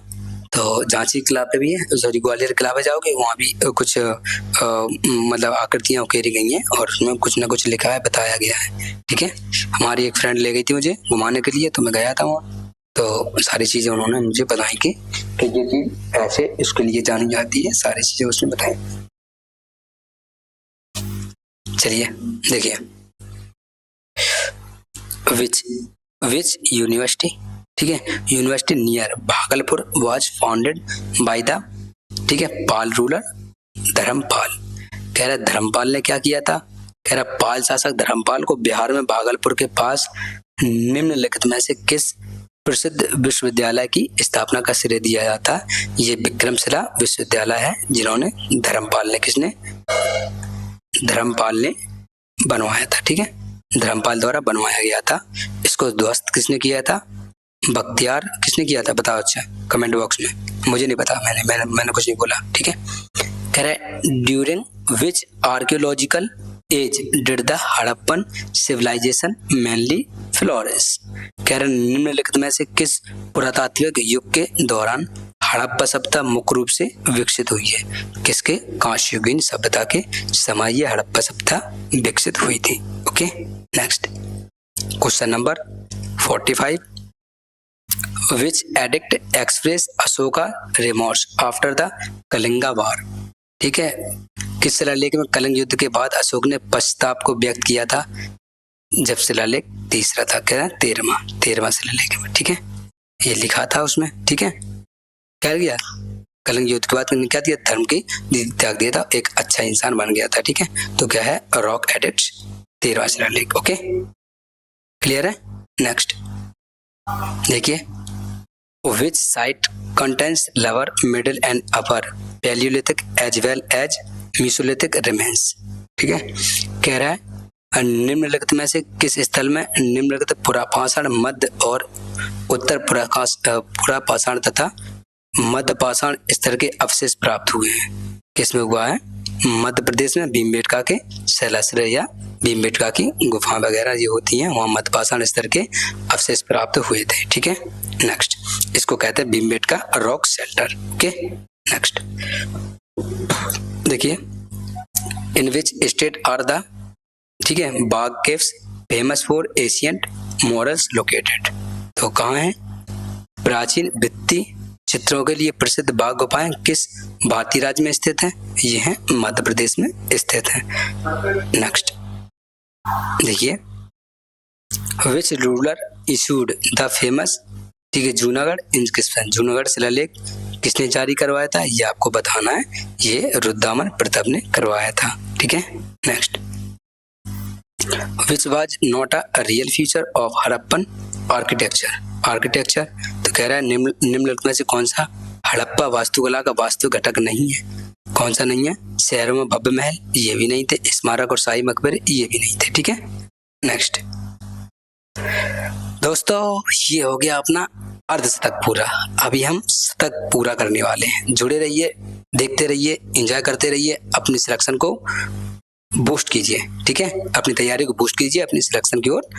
तो झांसी किला पे भी है, सॉरी ग्वालियर किला पे जाओगे, वहाँ भी कुछ मतलब आकृतियां उकेरी गई हैं और उसमें कुछ ना कुछ लिखा है, बताया गया है, ठीक है। हमारी एक फ्रेंड ले गई थी मुझे घुमाने के लिए, तो मैं गया था वहाँ, तो सारी चीजें उन्होंने मुझे बताई कि ये चीज ऐसे इसके लिए जानी जाती है, सारी चीजें उसने बताई। चलिए देखिए, विच यूनिवर्सिटी, ठीक है, university near Bhagalpur was founded by the, ठीक है, पाल रूलर धर्मपाल। कह रहा धर्मपाल ने क्या किया था? कह रहा पाल शासक धर्मपाल को बिहार में भागलपुर के पास निम्नलिखित में से किस प्रसिद्ध विश्वविद्यालय की स्थापना का श्रेय दिया जाता? ये विक्रमशिला विश्वविद्यालय है जिन्होंने धर्मपाल ने बनवाया था, ठीक है। धर्मपाल द्वारा बनवाया गया था। इसको ध्वस्त किसने किया था? बख्तियार। किसने किया था बताओ? अच्छा कमेंट बॉक्स में, मुझे नहीं पता, मैंने कुछ नहीं बोला, ठीक है। कह रहा है during which archaeological age did the Harappan civilisation mainly flourish. कह रहे निम्नलिखित में से किस पुरातात्विक युग के दौरान हड़प्पा सभ्यता मुख्य रूप से विकसित हुई है? किसके? कांस्ययुगीन सभ्यता के समय ये हड़प्पा सभ्यता विकसित हुई थी। Okay, next question number 45। Which edict express Ashoka remorse after the Kalinga war. ठीक है, किस शिलालेख में कलिंग युद्ध के बाद अशोक ने पश्चाताप को व्यक्त किया था? जब शिलालेख तीसरा था, क्या 13वां शिलालेख में, ठीक है, ये लिखा था उसमें, ठीक है। क्या किया? कलिंग युद्ध के बाद क्या दिया? धर्म की त्याग दिया था, एक अच्छा इंसान बन गया था, ठीक है। तो क्या है? रॉक एडिक्ट्स 13वां शिलालेख। ओके, क्लियर है। नेक्स्ट देखिए, which site contains lower, middle and upper Paleolithic as well as Mesolithic remains। ठीक है, कह रहा है निम्नलिखित में से किस स्थल में निम्नलिखित पुरापाषाण, मध्य और उत्तर पुरापाषाण तथा मध्य पाषाण स्तर के अवशेष प्राप्त हुए हैं? किसमें हुआ है? मध्य प्रदेश में भीमबेटका के शैलाश्रय या भीमबेटका की गुफा वगैरह ये होती हैं, वहाँ मध्य पाषाण स्तर के अवशेष प्राप्त हुए थे। ठीक है, नेक्स्ट इसको कहते हैं Bhimbetka rock shelter. Okay, next देखिए, in which state are the, ठीक है, Bagh caves famous for ancient murals located. तो कहाँ है? प्राचीन भित्ति चित्रों के लिए प्रसिद्ध बाग गुफाएं किस भारतीय राज्य में स्थित हैं? ये हैं मध्य प्रदेश में स्थित हैं। नेक्स्ट देखिए, which ruler issued the famous ठीक है। जूनागढ़ इंस्क्रिप्शन, जूनागढ़ शिलालेख किसने जारी करवाया था, ये आपको बताना है। ये रुद्रदामन प्रताप ने करवाया था। ठीक है। Next, which was not a real feature of Harappan architecture. Architecture तो कह रहा है निम्नलिखित में से कौन सा हड़प्पा वास्तुकला का वास्तु घटक नहीं है। कौन सा नहीं है? शहरों में भव्य महल, ये भी नहीं थे। स्मारक और शाही मकबरे, ये भी नहीं थे। ठीक है। नेक्स्ट दोस्तों, ये हो गया अपना अर्धशतक पूरा। अभी हम शतक पूरा करने वाले हैं। जुड़े रहिए, देखते रहिए, एंजॉय करते रहिए, अपनी सिलेक्शन को बूस्ट कीजिए। ठीक है, अपनी तैयारी को बूस्ट कीजिए, अपनी सिलेक्शन की ओर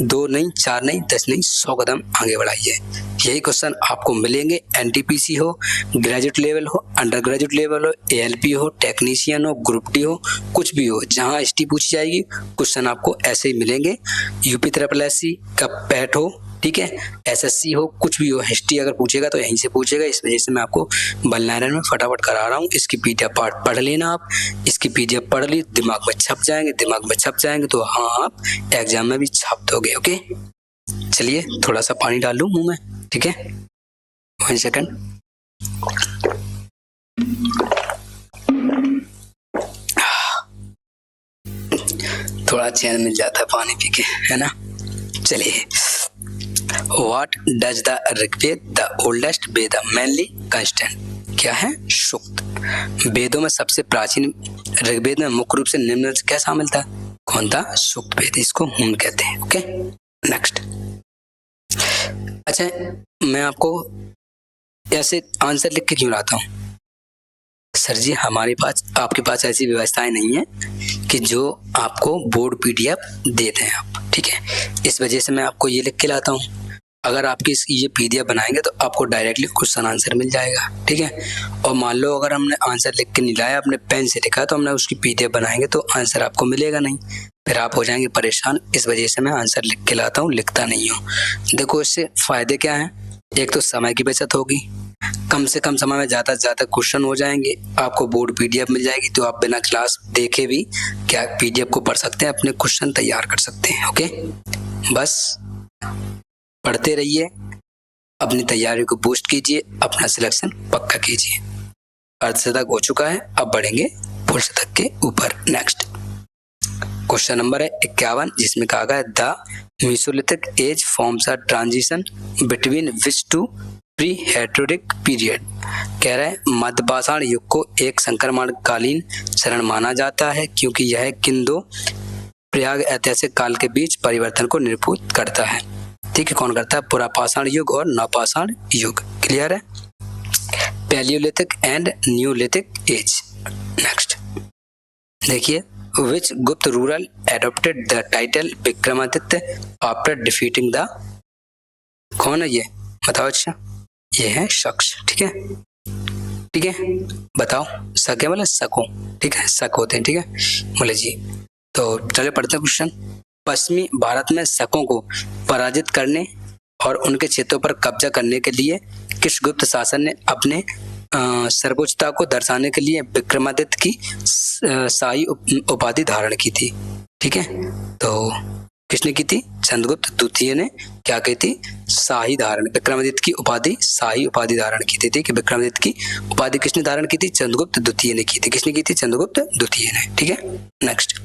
2 नहीं, 4 नहीं, 10 नहीं, 100 कदम आगे बढ़ाइए। यही क्वेश्चन आपको मिलेंगे। एनटीपीसी हो, ग्रेजुएट लेवल हो, अंडर ग्रेजुएट लेवल हो, एएलपी हो, टेक्नीशियन हो, ग्रुप डी हो, कुछ भी हो, जहां एसटी पूछी जाएगी क्वेश्चन आपको ऐसे ही मिलेंगे। यूपी ट्रिपल एससी का पैट हो, ठीक है, एसएससी हो, कुछ भी हो, हिस्ट्री अगर पूछेगा तो यहीं से पूछेगा। इस वजह से मैं आपको बलनारायण में फटाफट करा रहा हूँ। इसकी पीडीएफ पार्ट पढ़ लेना आप। इसकी पीडीएफ पढ़ ली, दिमाग में छप जाएंगे तो हाँ, आप एग्जाम में भी छाप दोगे। ओके, चलिए थोड़ा सा पानी डाल लूं मुंह में। ठीक है, 1 सेकंड। थोड़ा चैन मिल जाता है पानी पी के, है ना। चलिए, What does the Rigveda, the oldest Veda, mainly constant? क्या है? सूक्त। वेदों में सबसे प्राचीन ऋग्वेद में मुख्य रूप से निम्न क्या शामिल था? कौन था? सूक्त वेद, इसको हुन कहते हैं। Okay, next. अच्छा, मैं आपको ऐसे आंसर लिख के क्यों लाता हूँ? सर जी, हमारे पास, आपके पास ऐसी व्यवस्थाएं नहीं है कि जो आपको बोर्ड पीडीएफ देते हैं आप। ठीक है, इस वजह से मैं आपको ये लिख के लाता हूँ। अगर आपकी ये पीडीएफ बनाएंगे तो आपको डायरेक्टली क्वेश्चन आंसर मिल जाएगा। ठीक है, और मान लो अगर हमने आंसर लिख के नहीं लाया, अपने पेन से लिखा, तो हमने उसकी पीडीएफ बनाएंगे तो आंसर आपको मिलेगा नहीं, फिर आप हो जाएंगे परेशान। इस वजह से मैं आंसर लिख के लाता हूँ, लिखता नहीं हूँ। देखो, इससे फायदे क्या हैं? एक तो समय की बचत होगी, कम से कम समय में ज़्यादा से ज़्यादा क्वेश्चन हो जाएंगे, आपको बोर्ड पीडीएफ मिल जाएगी, तो आप बिना क्लास देखे भी क्या पीडीएफ को पढ़ सकते हैं, अपने क्वेश्चन तैयार कर सकते हैं। ओके, बस पढ़ते रहिए, अपनी तैयारी को बूस्ट कीजिए, अपना सिलेक्शन पक्का कीजिए। अर्धशतक हो चुका है, अब बढ़ेंगे फुल शतक के ऊपर। नेक्स्ट क्वेश्चन नंबर है 51, जिसमें कहा गया the mesolithic age forms a transition between which to pre हेटेरोडिक पीरियड। कह रहा है मध्यपाषाण युग को एक संक्रमणकालीन चरण माना जाता है क्योंकि यह किन दो प्रयाग ऐतिहासिक काल के बीच परिवर्तन को निरूपित करता है। ठीक है, कौन करता है? पुरापाषाण युग और नवपाषाण युग। क्लियर है? Palaeolithic and neolithic age. Next देखिए, विच गुप्त rural adopted the title Vikramaditya after defeating the. कौन है ये? बताओ। अच्छा, ये है शक्स। ठीक है, ठीक है, बताओ। शक है मतलब शकों। ठीक है, शक होते हैं। ठीक है, बोले जी। तो चलिए पढ़ते हैं क्वेश्चन। पश्चिमी भारत में शकों को पराजित करने और उनके क्षेत्रों पर कब्जा करने के लिए किस गुप्त शासन ने अपने सर्वोच्चता को दर्शाने के लिए विक्रमादित्य की शाही उपाधि धारण की थी? ठीक है, तो किसने की थी? चंद्रगुप्त द्वितीय ने क्या की थी? शाही धारण, विक्रमादित्य की उपाधि, शाही उपाधि धारण की थी। ठीक है, विक्रमादित्य की उपाधि किसने धारण की थी? चंद्रगुप्त द्वितीय ने की थी। किसने की थी? चंद्रगुप्त द्वितीय ने। ठीक है, नेक्स्ट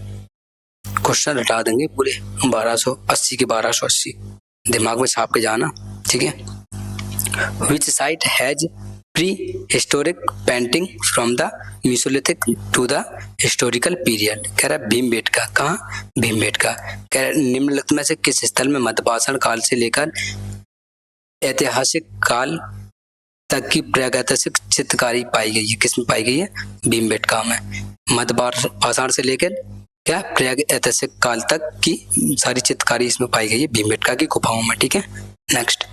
क्वेश्चन हटा देंगे पूरे 1280 के 1280, दिमाग में छाप के जाना। ठीक है, which site has prehistoric painting from the mesolithic to the historical period. कह रहा है भीमबेटका। कहाँ? भीमबेटका। कह रहा है निम्नलिखित में से किस स्थल में मध्यपाषाण काल से लेकर ऐतिहासिक काल तक की प्रागैतिहासिक चित्रकारी पाई गई है? किसमें पाई गई है? भीमबेटका में। मध्यपाषाण से लेकर क्या प्राग ऐतिहासिक काल तक की सारी चित्रकारी इसमें पाई गई है भीमबेटका की गुफाओं में। ठीक है, नेक्स्ट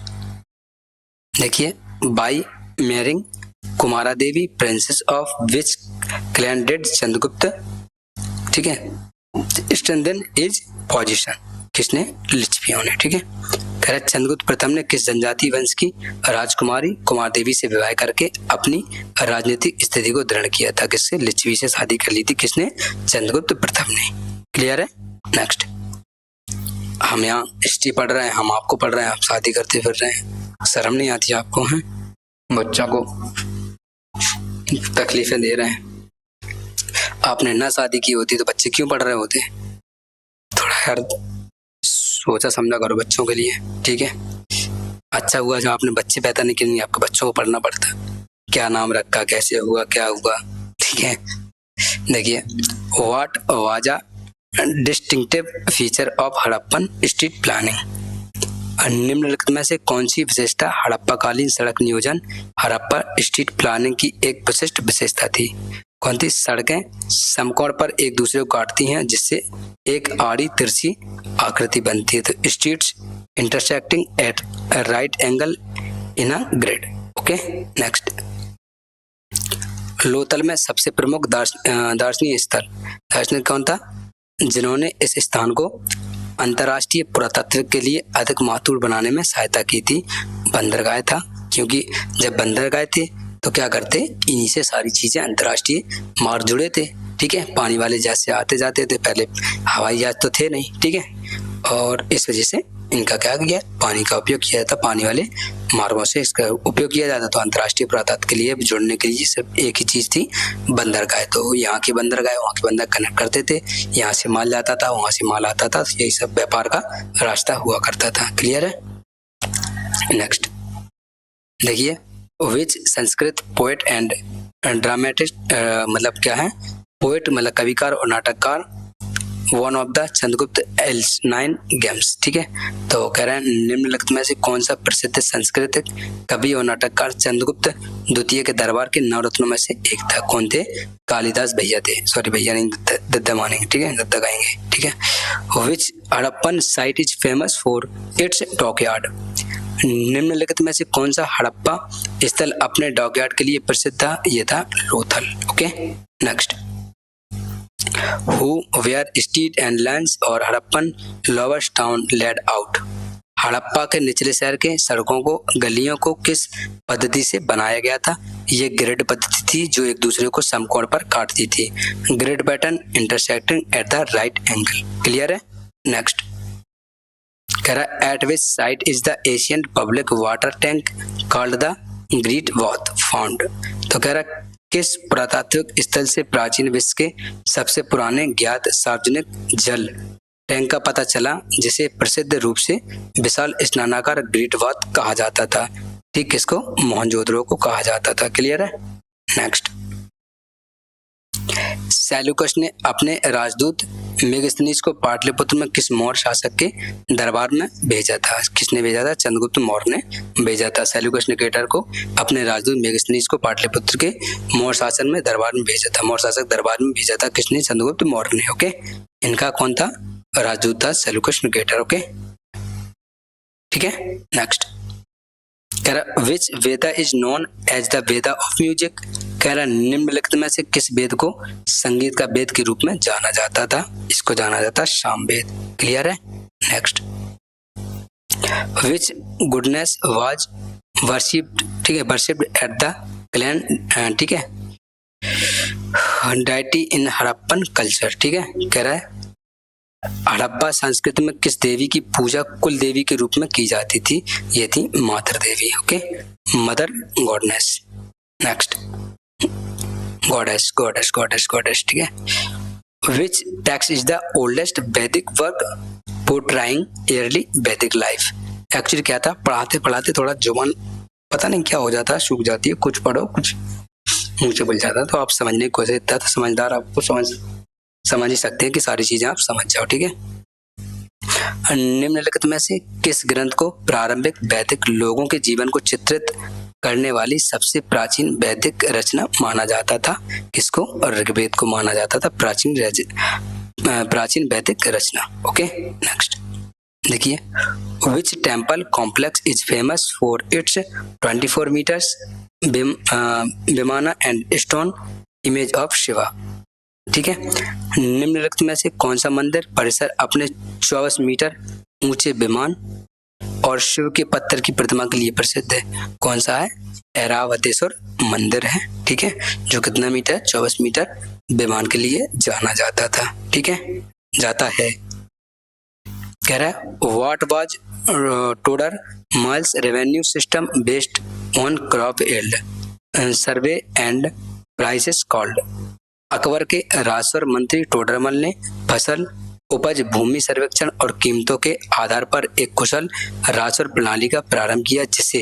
देखिए, by marrying Kumara Devi princess of which clan did Chandragupta, ठीक है, स्ट्रेंथन हिज पोजीशन। किसने? लिच्छवियों ने। ठीक है, कह रहा चंद्रगुप्त प्रथम ने किस जनजाति वंश की राजकुमारी कुमार देवी से विवाह करके अपनी राजनीतिक स्थिति को दृढ़ किया था? किससे? लिच्छवी से शादी कर ली थी। किसने? चंद्रगुप्त प्रथम ने। क्लियर है? नेक्स्ट, हम यहाँ हिस्ट्री पढ़ रहे हैं, हम आपको पढ़ रहे हैं, आप शादी करते फिर रहे हैं। शर्म नहीं आती आपको? हैं, बच्चों को तकलीफें दे रहे हैं। आपने ना शादी की होती तो बच्चे क्यों पढ़ रहे होते? थोड़ा यार सोचा समझा करो बच्चों के लिए, ठीक है। अच्छा हुआ जो आपने बच्चे पैदा नहीं किए, आपके बच्चों को पढ़ना पड़ता। क्या नाम रखा, कैसे हुआ, क्या हुआ, ठीक है। देखिए, what was a distinctive feature of Harappan street planning? निम्नलिखित में से कौन सी विशेषता हड़प्पाकालीन सड़क नियोजन हड़प्पा स्ट्रीट प्लानिंग की एक विशिष्ट विशेषता थी? कौन सी? सड़कें समकोण पर एक दूसरे को काटती हैं जिससे एक आड़ी तिरछी आकृति बनती है। तो streets intersecting at right angle in a grid. Okay, next. Lothal में सबसे प्रमुख दार्शनिक स्थल दार्शनिक कौन था जिन्होंने इस स्थान को अंतर्राष्ट्रीय पुरातत्व के लिए अधिक महत्वपूर्ण बनाने में सहायता की थी? बंदरगाह था, क्योंकि जब बंदरगाह थे तो क्या करते, इन्हीं से सारी चीजें अंतर्राष्ट्रीय मार्ग जुड़े थे, ठीक है। पानी वाले जहाज से आते जाते थे, पहले हवाई जहाज तो थे नहीं, ठीक है। और इस वजह से इनका क्या किया, पानी का उपयोग किया जाता, पानी वाले मार्गों से इसका उपयोग किया जाता। तो अंतर्राष्ट्रीय पुरातत्व के लिए जुड़ने के लिए सिर्फ एक ही चीज थी, बंदरगाह। तो यहाँ की बंदरगाह वहाँ की बंदर कनेक्ट करते थे, यहाँ से माल जाता था, वहां से माल आता था, यही सब व्यापार का रास्ता हुआ करता था। क्लियर है? नेक्स्ट देखिए, which Sanskrit poet and dramatist मतलब क्या है, पोएट मतलब कविकार और नाटककार, वन ऑफ द चंद्रगुप्त एल्स-9 गेम्स, ठीक है। तो कह रहे हैं निम्नलिखित में से कौन सा प्रसिद्ध संस्कृत कवि और नाटककार चंद्रगुप्त द्वितीय के दरबार के 9 रत्नों में से एक था? कौन थे? कालिदास भैया थे, सॉरी भैया नहीं, दद्दा मानेंगे, ठीक है, दद्दा गाएंगे, ठीक है। Which Harappan site is famous for its dockyard? निम्नलिखित में से कौन सा हड़प्पा स्थल अपने डॉकयार्ड के लिए प्रसिद्ध था? यह था Lothal. Okay, next. Who were street and lanes और Harappan louvers town laid out? Harappa के निचले शहर के सड़कों को, गलियों को किस पद्धति से बनाया गया था? ये ग्रिड पद्धति थी जो एक दूसरे को समकोण पर काटती थी। Grid pattern intersecting at the right angle. Clear है? नेक्स्ट कह रहा है at which site is the Asian public water tank called the great bath found? तो कह रहा है किस पुरातात्विक स्थल से प्राचीन विश्व के सबसे पुराने ज्ञात सार्वजनिक जल टैंक का पता चला, जिसे प्रसिद्ध रूप से विशाल स्नानागार ग्रेट वॉथ कहा जाता था? ठीक, किसको? मोहनजोदड़ो को कहा जाता था। क्लियर है? नेक्स्ट, सेल्यूकस ने अपने राजदूत मेगास्थनीज को पाटलिपुत्र में किस मौर्य शासक के दरबार में भेजा था? किसने भेजा था? चंद्रगुप्त मौर्य ने भेजा था। सेल्यूकस निकेटर को अपने राजदूत मेगास्थनीज को पाटलिपुत्र के मौर्य शासन में दरबार में भेजा था, मौर्य शासक दरबार में भेजा था। किसने? चंद्रगुप्त मौर्य ने। ओके, इनका कौन था? राजदूत था सेल्यूकस निकेटर। ओके, ठीक है। नेक्स्ट कह रहा which Veda is known as the Veda of music? कह रहा निम्नलिखित में से किस वेद को संगीत का वेद के रूप में जाना जाता था? इसको जाना जाता साम वेद। क्लियर है? Next, which goodness was worshipped, ठीक है, वर्शिप्ड एट द क्लैन, ठीक है, डाइटी इन हड़प्पन कल्चर, ठीक है। कह रहा है हड़प्पा संस्कृति में किस देवी की पूजा कुल देवी के रूप में की जाती थी? ये थी Matar Devi. Okay, mother goddess. Next, goddess goddess goddess goddess, ठीक है। Which text is the oldest Vedic work portraying early Vedic life? Actually क्या था, पढ़ाते पढ़ाते थोड़ा जुबान पता नहीं क्या हो जाता है, सूख जाती है, कुछ पढ़ो कुछ मुंह से बोल जाता है, तो आप समझने की कोशिश, इतना तो समझदार आपको समझ ही सकते हैं कि सारी चीजें आप समझ जाओ, ठीक है। निम्नलिखित में से किस ग्रंथ को प्रारंभिक वैदिक लोगों के जीवन को चित्रित करने वाली सबसे प्राचीन वैदिक रचना माना जाता था? किसको? ऋग्वेद को माना जाता था प्राचीन वैदिक रचना। ओके, नेक्स्ट देखिए, which temple complex is famous for its 24 metres vimana and stone image of Shiva? ठीक है, निम्नलिखित में से कौन सा मंदिर परिसर अपने 24 मीटर ऊंचे विमान और शिव के पत्थर की प्रतिमा के लिए प्रसिद्ध है? कौन सा है? ऐरावतेश्वर मंदिर है, ठीक है, जो कितना मीटर? 24 मीटर विमान के लिए जाना जाता था, ठीक है, जाता है। कह रहा है what was Tudor miles revenue system based on crop yield survey and prices called. Akbar के राजस्व मंत्री टोडरमल ने फसल उपज भूमि सर्वेक्षण और कीमतों के आधार पर एक कुशल राजस्व प्रणाली का प्रारंभ किया जिसे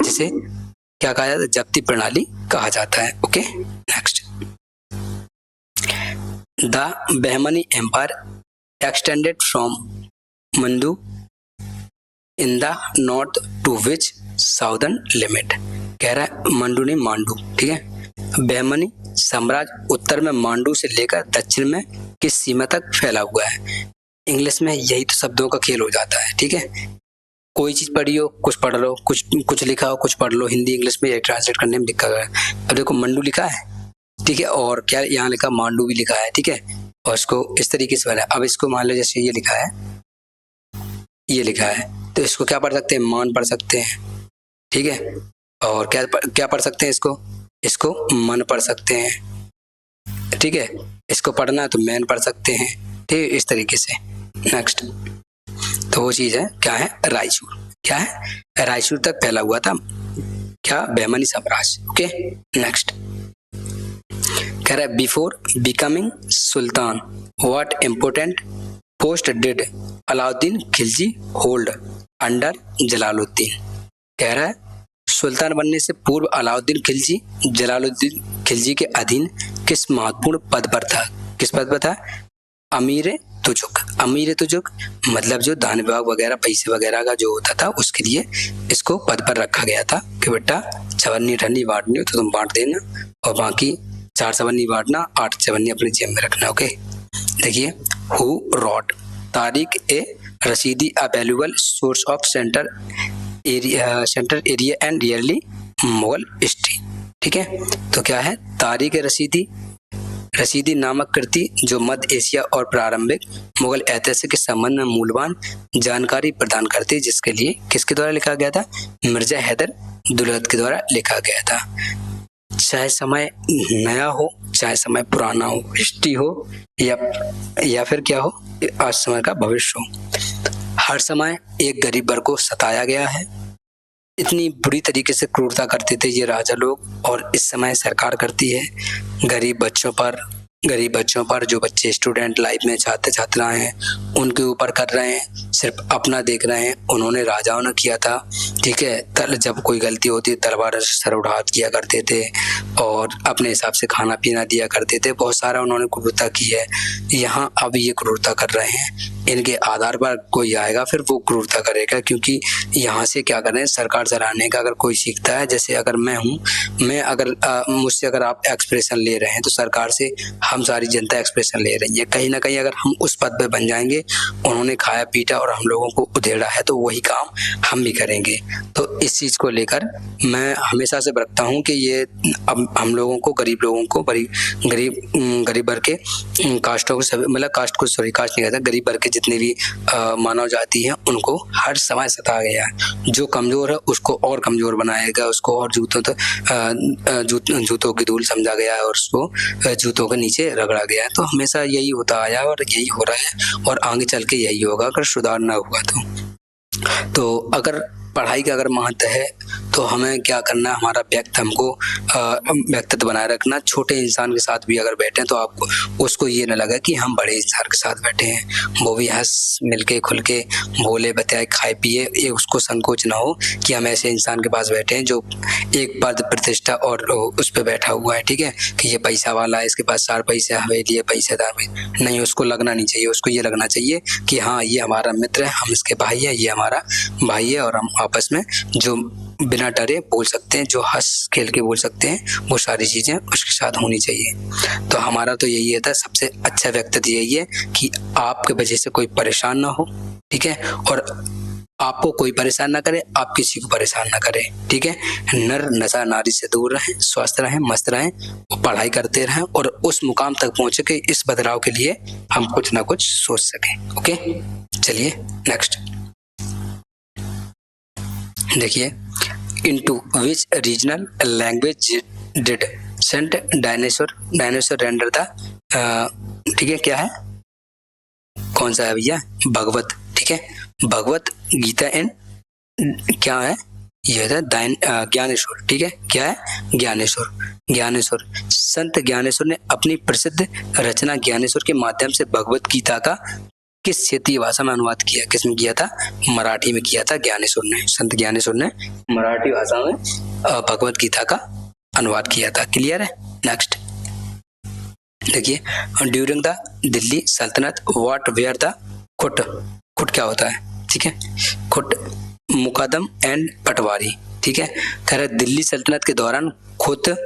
जिसे क्या कहा जाता है, जब्ती प्रणाली कहा जाता है। Okay, next. The Bahmani empire extended from Mandu in the north to which southern limit. कह रहा है मंडू नहीं मांडू, ठीक है। बहमनी साम्राज्य उत्तर में मांडू से लेकर दक्षिण में किस सीमा तक फैला हुआ है। इंग्लिश में यही तो शब्दों का खेल हो जाता है, ठीक है। कोई चीज पढ़ी हो, कुछ पढ़ लो, कुछ लिखा हो, कुछ पढ़ लो। हिंदी इंग्लिश में ट्रांसलेट करने में लिखा गया है। अब देखो मंडू लिखा है, ठीक है, और क्या यहाँ लिखा मांडू भी लिखा है, ठीक है। और इसको इस तरीके से बना। अब इसको मान लो जैसे ये लिखा है, ये लिखा है, तो इसको क्या पढ़ सकते हैं, मान पढ़ सकते हैं, ठीक है। और क्या पढ़ सकते हैं, इसको मन पढ़ सकते हैं, ठीक है। इसको पढ़ना है तो मैन पढ़ सकते हैं, ठीक है, इस तरीके से। नेक्स्ट, तो वो चीज है क्या है, रायचूर। क्या है, रायचूर तक फैला हुआ था क्या, बहमनी साम्राज्य। Okay, next. कह रहा है before becoming Sultan what important post did Alauddin Khilji hold under Jalaluddin. कह रहा है सुल्तान बनने से पूर्व अलाउद्दीन खिलजी जलालुद्दीन खिलजी के अधीन किस महत्वपूर्ण पद पर था। किस पद पर था, अमीर तुजुक। अमीर तुजुक मतलब जो दान विभाग वगैरह पैसे वगैरह का जो होता था उसके लिए इसको पद पर रखा गया था कि बेटा चवन्नी ठंडी बांटनी हो तो तुम बांट देना, और बाकी 4 चवन्नी बांटना, 8 चवन्नी अपनी जेब में रखना। ओके, देखिए who rot Tariq A Rashidi a valuable source of centre area and rarely Mughal history. ठीक है, तो क्या है, तारिक रशीदी नामक कृति जो मध्य एशिया और प्रारंभिक मुगल ऐतिहासिक के संबंध में मूल्यवान जानकारी प्रदान करती है, जिसके लिए किसके द्वारा लिखा गया था, मिर्जा हैदर दुलत के द्वारा लिखा गया था। चाहे समय नया हो चाहे समय पुराना हो, हिस्ट्री हो या फिर क्या हो, आज समय का भविष्य हो, हर समय एक गरीब वर्ग को सताया गया है। इतनी बुरी तरीके से क्रूरता करते थे ये राजा लोग, और इस समय सरकार करती है गरीब बच्चों पर जो बच्चे स्टूडेंट लाइफ में छात्राएं हैं उनके ऊपर कर रहे हैं, सिर्फ अपना देख रहे हैं। उन्होंने राजाओं ने किया था, ठीक है, जब कोई गलती होती तलवार से सर उड़ा किया करते थे और अपने हिसाब से खाना पीना दिया करते थे। बहुत सारा उन्होंने क्रूरता की है। यहाँ अब ये क्रूरता कर रहे हैं, इनके आधार पर कोई आएगा फिर वो क्रूरता करेगा, क्योंकि यहाँ से क्या करें, सरकार चलाने का अगर कोई सीखता है, जैसे अगर मैं हूँ, मुझसे अगर आप एक्सप्रेशन ले रहे हैं तो सरकार से हम सारी जनता एक्सप्रेशन ले रही है। कहीं ना कहीं अगर हम उस पद पे बन जाएंगे, उन्होंने खाया पीटा और हम लोगों को उधेड़ा है, तो वही काम हम भी करेंगे। तो इस चीज को लेकर मैं हमेशा से बरतता हूँ कि ये अब हम लोगों को, गरीब लोगों को, गरीब वर्ग के कास्टों को, मतलब कास्ट नहीं कहता, गरीब वर्ग के जितने भी मानव जाति है उनको हर समय सताया गया है। जो कमजोर है उसको और कमजोर बनाएगा, उसको और जूतों की धूल समझा गया है और उसको जूतों के नीचे रगड़ा गया है। तो हमेशा यही होता आया और यही हो रहा है और आगे चल के यही होगा अगर सुधार ना हुआ तो अगर पढ़ाई का अगर महत्व है तो हमें क्या करना है, हमारा व्यक्तित्व बनाए रखना। छोटे इंसान के साथ भी अगर बैठे तो आपको उसको ये न लगे कि हम बड़े इंसान के साथ बैठे हैं, वो भी हंस मिलके खुल के बोले बताए खाए पिए, ये उसको संकोच ना हो कि हम ऐसे इंसान के पास बैठे हैं जो एक पद प्रतिष्ठा और उस पर बैठा हुआ है, ठीक है, कि ये पैसा वाला है, इसके पास 4 पैसे हवेली है, पैसेदार नहीं, उसको लगना नहीं चाहिए। उसको ये लगना चाहिए कि हाँ ये हमारा मित्र है, हम इसके भाई है, ये हमारा भाई है, और हम आपस में जो बिना डरे बोल सकते हैं, जो हंस खेल के बोल सकते हैं, वो सारी चीजें उसके साथ होनी चाहिए। तो हमारा तो यही है, सबसे अच्छा व्यक्तित्व यही है कि आपके वजह से कोई परेशान ना हो, ठीक है, और आपको कोई परेशान ना करे, आप किसी को परेशान ना करे, ठीक है। नर नशा नारी से दूर रहें, स्वस्थ रहें, मस्त रहें, पढ़ाई करते रहें और उस मुकाम तक पहुंचे कि इस बदलाव के लिए हम कुछ ना कुछ सोच सकें। ओके, चलिए नेक्स्ट देखिए, into which regional language did saint Dnyaneshwar render the, ठीक है, क्या है, कौन सा है भैया, भगवत, ठीक है, भगवत गीता एंड क्या है, ये है ज्ञानेश्वर, ठीक है, क्या है, ज्ञानेश्वर। ज्ञानेश्वर संत ज्ञानेश्वर ने अपनी प्रसिद्ध रचना ज्ञानेश्वर के माध्यम से भगवत गीता का किस क्षेत्रीय भाषा में अनुवाद किया, किस में किया था, मराठी में किया था ज्ञानेश्वर ने, संत ज्ञानेश्वर ने मराठी भाषा में भगवत गीता का अनुवाद किया था। क्लियर है। नेक्स्ट देखिए, ड्यूरिंग द दिल्ली सल्तनत व्हाट वेयर द खुट, खुट क्या होता है, ठीक है, खुट मुकदम एंड पटवारी, ठीक है, कह रहे दिल्ली सल्तनत के दौरान खुद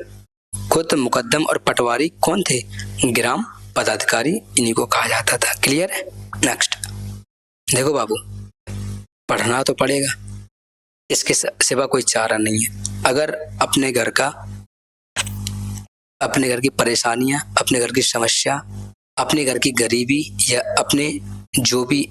मुकदम और पटवारी कौन थे, ग्राम पदाधिकारी, इन्हीं को कहा जाता था। क्लियर है। नेक्स्ट देखो बाबू, पढ़ना तो पड़ेगा, इसके सिवा कोई चारा नहीं है। अगर अपने घर की परेशानियां, अपने घर की समस्या, अपने घर की गरीबी या अपने जो भी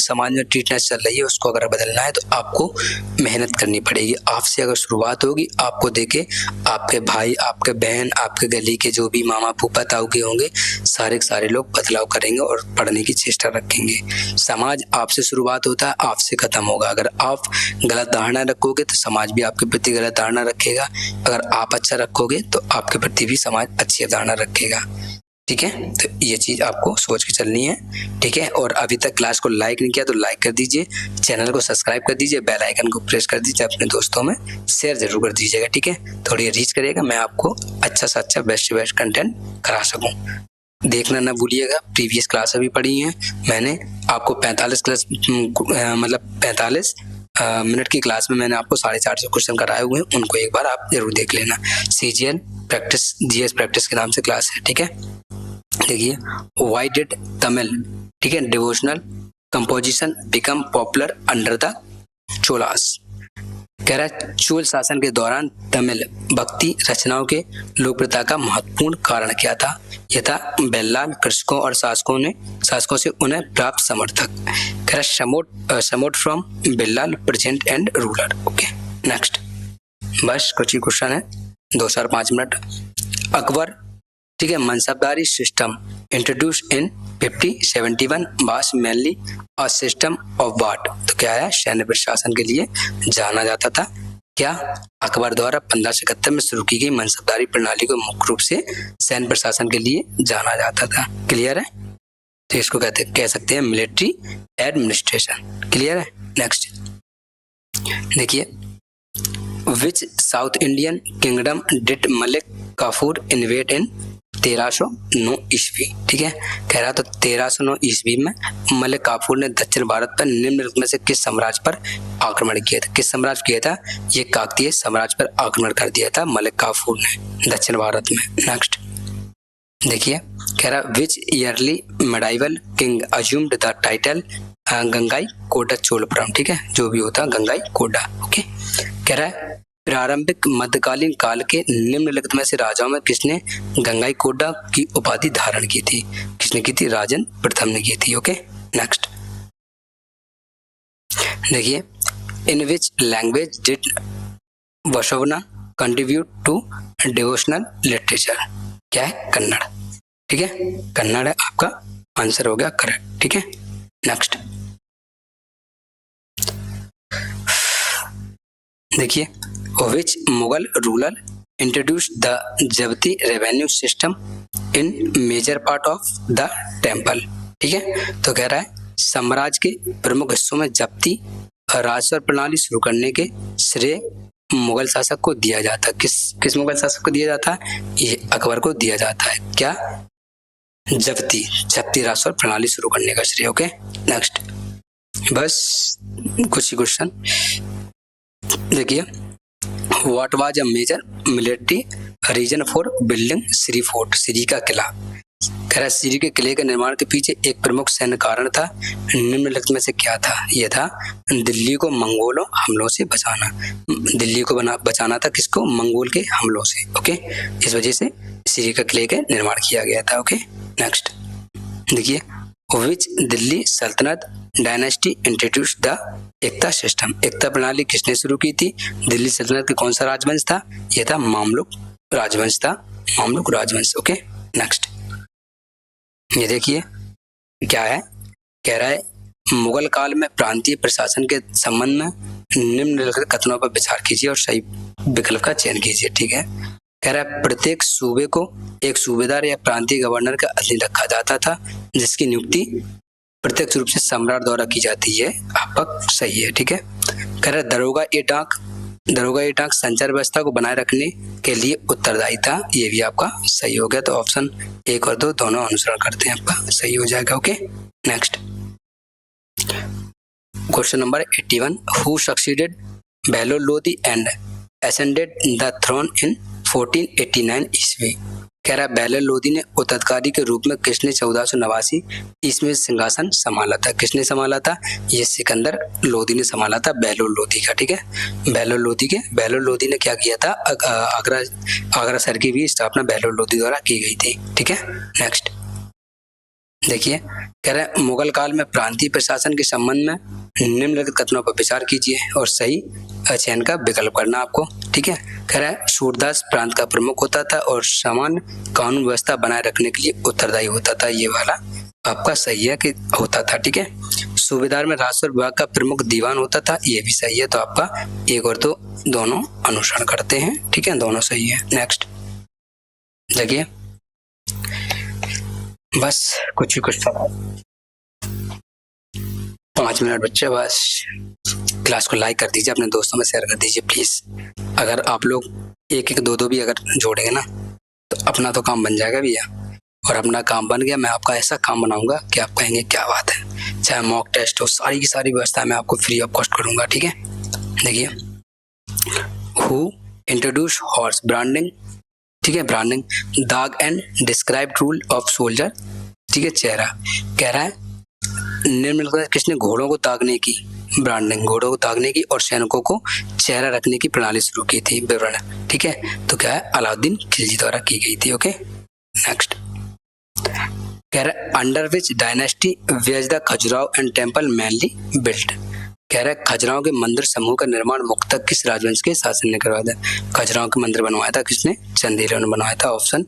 समाज में ट्रीटनेस चल रही है उसको अगर बदलना है तो आपको मेहनत करनी पड़ेगी। आपसे अगर शुरुआत होगी, आपको देखे आपके भाई, आपके बहन, आपके गली के जो भी मामा फूफा ताऊ के होंगे, सारे के सारे लोग बदलाव करेंगे और पढ़ने की चेष्टा रखेंगे। समाज आपसे शुरुआत होता है, आपसे खत्म होगा। अगर आप गलत धारणा रखोगे तो समाज भी आपके प्रति गलत धारणा रखेगा। अगर आप अच्छा रखोगे तो आपके प्रति भी समाज अच्छी धारणा रखेगा। ठीक है, तो ये चीज आपको सोच के चलनी है। ठीक है, और अभी तक क्लास को लाइक नहीं किया तो लाइक कर दीजिए, चैनल को सब्सक्राइब कर दीजिए, बेल आइकन को प्रेस कर दीजिए, अपने दोस्तों में शेयर जरूर कर दीजिएगा। ठीक है, थोड़ी रीच करेगा, मैं आपको अच्छा से अच्छा बेस्ट से बेस्ट कंटेंट करा सकूं। देखना ना भूलिएगा, प्रीवियस क्लास अभी पढ़ी हैं मैंने आपको 45 मिनट की क्लास में मैंने आपको 450 क्वेश्चन कराए हुए हैं, उनको एक बार आप जरूर देख लेना। CGL प्रैक्टिस, GS प्रैक्टिस के नाम से क्लास है। ठीक है, देखिए, व्हाई डिड तमिल, ठीक है, devotional composition become popular under the Cholas. कह रहा है चोल शासन के दौरान तमिल भक्ति रचनाओं के लोकप्रियता का महत्वपूर्ण कारण क्या था, यह था बेल्लाल कृषकों और शासकों से उन्हें प्राप्त समर्थक। कह रहा समोट from Ballal present and ruler. Okay, next बस कुछ ही क्वेश्चन है, 2-5 मिनट। अकबर, ठीक है, mansabdari system introduce in 5071 was mainly a system of what. तो क्या है, सैन्य प्रशासन के लिए जाना जाता था। क्या अकबर द्वारा 1571 में शुरू की गई मनसबदारी प्रणाली को मुख्य रूप से सैन्य प्रशासन के लिए जाना जाता था। क्लियर है, तो इसको कह सकते हैं मिलिट्री एडमिनिस्ट्रेशन। क्लियर है। नेक्स्ट देखिए, which south Indian kingdom did Malik Kafur invade in 1309 ईस्वी। ठीक है, कह रहा तो 1309 ईस्वी में मलिक काफूर ने दक्षिण भारत पर निम्नलिखित में से किस साम्राज्य पर आक्रमण किया था। किस साम्राज्य किया था, ये काकतीय साम्राज्य पर आक्रमण कर दिया था मलिक काफूर ने दक्षिण भारत में। नेक्स्ट देखिए, कह रहा which early medieval king assumed the title Gangaikonda Cholapuram. ठीक है, जो भी होता गंगाई कोटा। ओके, कह रहा है प्रारंभिक मध्यकालीन काल के निम्नलिखित में से राजाओं में किसने गंगाई कोटा की उपाधि धारण की थी। किसने की थी, राजन प्रथम ने की थी। ओके, नेक्स्ट देखिए, in which language did Basavanna contribute to devotional literature. क्या है, कन्नड़। ठीक है, कन्नड़ है आपका आंसर हो गया करेक्ट। ठीक है, नेक्स्ट देखिए, which Mughal ruler introduced the zabti revenue system in major part of the temple. ठीक है, तो कह रहा है साम्राज्य के प्रमुख हिस्सों में जब्ती राजस्व प्रणाली शुरू करने के श्रेय मुगल शासक को दिया जाता। किस मुगल शासक को दिया जाता है, ये अकबर को दिया जाता है। क्या, जब्ती राजस्व प्रणाली शुरू करने का श्रेय। ओके, नेक्स्ट बस कुछ ही क्वेश्चन देखिए, what was a major military reason for building Siri fort. Siri का किला। कह रहा है श्री के किले के निर्माण के पीछे एक प्रमुख सैन्य कारण था, निम्नलिखित में से क्या था। यह था दिल्ली को मंगोलों हमलों से बचाना। दिल्ली को बचाना था किसको, मंगोल के हमलों से। ओके, इस वजह से श्री का किले का निर्माण किया गया था। ओके, नेक्स्ट देखिए, which Delhi Sultanate dynasty introduce the iqta system. Iqta प्रणाली किसने शुरू की थी, दिल्ली सल्तनत के कौन सा राजवंश था, यह था मामलुक राजवंश था, मामलुक राजवंश। ओके, नेक्स्ट ये देखिए क्या है, कह रहा है मुगल काल में प्रांतीय प्रशासन के संबंध में निम्नलिखित कथनों पर विचार कीजिए और सही विकल्प का चयन कीजिए। ठीक है, कह रहा है प्रत्येक सूबे को एक सूबेदार या प्रांतीय गवर्नर के अधीन रखा जाता था, जिसकी नियुक्ति प्रत्यक्ष रूप से सम्राट द्वारा की जाती है। आपका सही है। ठीक है, कह रहा है दरोगा ए टाँक संचार व्यवस्था को बनाए रखने के लिए उत्तरदायी था। ये भी आपका सही हो गया। तो ऑप्शन 1 और 2 दोनों अनुसरण करते हैं, आपका सही हो जाएगा। Okay, next question number 81, who succeeded Bahlol Lodi and ascended the throne in 1489 ईस्वी। कह रहा है बेलो लोदी ने उत्तराधिकारी के रूप में किसने 1489 ईस्वी में सिंहासन संभाला था? किसने संभाला था? ये सिकंदर लोदी ने संभाला था, बेलो लोदी का। ठीक है, बेलो लोदी ने क्या किया था? आगरा शहर की भी स्थापना बेलो लोदी द्वारा की गई थी। ठीक है, नेक्स्ट देखिए, कह रहा है मुगल काल में प्रांतीय प्रशासन के संबंध में निम्नलिखित कथनों पर विचार कीजिए और सही चयन का विकल्प करना आपको। ठीक है, कह रहा है सूरदास प्रांत का प्रमुख होता था और सामान्य कानून व्यवस्था बनाए रखने के लिए उत्तरदायी होता था। ये वाला आपका सही है कि होता था। ठीक है, सूबेदार में राजस्व विभाग का प्रमुख दीवान होता था। ये भी सही है। तो आपका 1 और 2 दोनों अनुसरण करते हैं। ठीक है, दोनों सही है। नेक्स्ट देखिए, बस कुछ 5 मिनट बच्चे, बस क्लास को लाइक कर दीजिए, अपने दोस्तों में शेयर कर दीजिए प्लीज। अगर आप लोग 1-1, 2-2 भी अगर जोड़ेंगे ना तो अपना तो काम बन जाएगा भैया। और अपना काम बन गया, मैं आपका ऐसा काम बनाऊंगा कि आप कहेंगे क्या बात है। चाहे मॉक टेस्ट हो, सारी की सारी व्यवस्था मैं आपको फ्री ऑफ कॉस्ट करूंगा। ठीक है, देखिए, हु इंट्रोड्यूस हॉर्स ब्रांडिंग। ठीक है, ब्रांडिंग दाग and describe rule of soldier. ठीक है, चेहरा। कह रहा है निम्नलिखित किसने घोड़ों को ताकने की ब्रांडिंग, घोड़ों को ताकने की और सैनिकों को चेहरा रखने की प्रणाली शुरू की थी, विवरण। ठीक है, तो क्या है? अलाउद्दीन खिलजी द्वारा की गई थी। ओके, नेक्स्ट कह रहा है under which dynasty were the Khajuraho and temple mainly built. कह रहा है खजुराहो के मंदिर समूह का निर्माण मुख्यतः किस राजवंश के शासन ने करवाया था? खजुराहो के मंदिर बनवाया था किसने? चंदेलों ने बनवाया था। ऑप्शन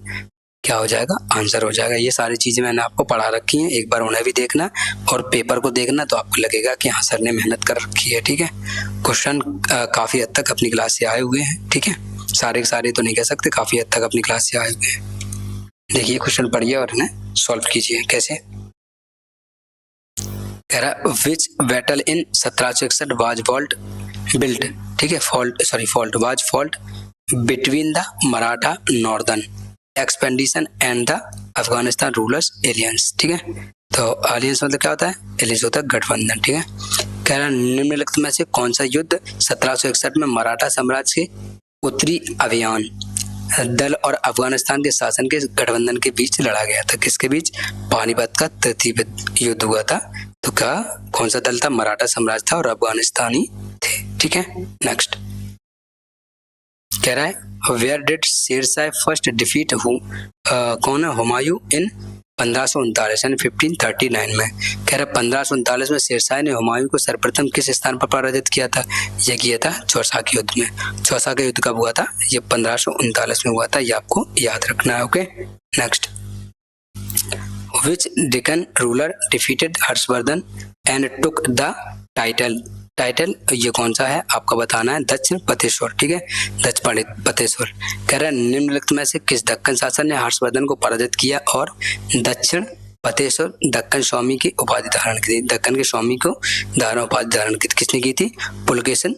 क्या हो जाएगा? आंसर हो जाएगा। ये सारी चीजें मैंने आपको पढ़ा रखी हैं, एक बार उन्हें भी देखना और पेपर को देखना, तो आपको लगेगा कि हाँ सर ने मेहनत कर रखी है। ठीक है, क्वेश्चन काफी हद तक अपनी क्लास से आए हुए हैं। ठीक है, सारे के सारे तो नहीं कह सकते, काफी हद तक अपनी क्लास से आए हुए हैं। देखिए क्वेश्चन पढ़िए और इन्हें सॉल्व कीजिए। कैसे? कह रहा विच battle in 1761 was fault built. ठीक है, fault was fault between the Maratha northern expedition and the Afghanistan rulers aliens. ठीक है, तो एलियंस मतलब क्या होता है? एलियंस होता है गठबंधन। ठीक है, कह रहा निम्नलिखित में से कौन सा युद्ध 1761 में मराठा साम्राज्य के उत्तरी अभियान दल और अफगानिस्तान के शासन के गठबंधन के बीच लड़ा गया था? किसके बीच? पानीपत का तृतीय युद्ध हुआ था। तो क्या कौन सा दल था? मराठा साम्राज्य था और अफगानिस्तानी थे। ठीक है, नेक्स्ट कह रहा है where did Sher Shah first defeat कौन है? हुमायूं इन 1539 यानी 1539 में। कह रहा 1539 में शेरशाह ने हुमायूं को सर्वप्रथम किस स्थान पर पराजित किया था? यह किया था चौसा के युद्ध में। चौसा का युद्ध कब हुआ था? ये 1539 में हुआ था, ये आपको याद रखना है। Okay, next which Deccan ruler defeated Harshvardhan and took the title ये कौन सा है आपका बताना है? दक्षिण पतेश्वर। ठीक है, दक्षिण पतेश्वर। कह रहा है निम्नलिखित में से किस दक्कन शासन ने हर्षवर्धन को पराजित किया और दक्षिण पतेश्वर दक्कन स्वामी की उपाधि धारण की थी? दक्कन के स्वामी को उपाधि धारण की किसने की थी? पुलकेशन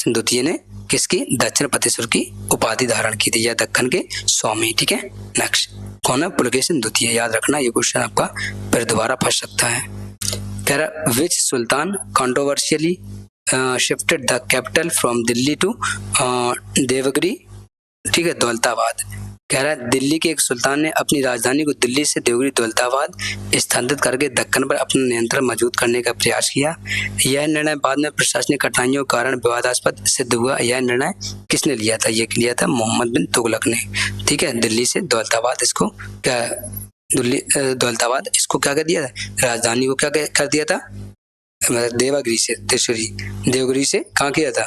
द्वितीय ने किसकी? दक्षिण पतेश्वर की उपाधि धारण की थी, या दक्कन के स्वामी। ठीक है, नेक्स्ट कौन है? पुलकेशन द्वितीय। याद रखना, ये क्वेश्चन आपका फिर दोबारा फंस सकता है। कह रहा which sultan controversially shifted the capital from Delhi to Devagiri. ठीक है, दौलताबाद। कह रहा है दिल्ली के एक सुल्तान ने अपनी राजधानी को दिल्ली से देवगिरी दौलताबाद स्थानांतरित करके दक्कन पर अपना नियंत्रण मजबूत करने का प्रयास किया। यह निर्णय बाद में प्रशासनिक कठिनाइयों के कारण विवादास्पद सिद्ध हुआ। यह निर्णय किसने लिया था? यह लिया था मोहम्मद बिन तुगलक ने। ठीक है, दिल्ली से दौलताबाद इसको क्या दौलताबाद इसको क्या कर दिया था? राजधानी को क्या कर दिया था? देवगिरी से देवगिरी से कहाँ किया था?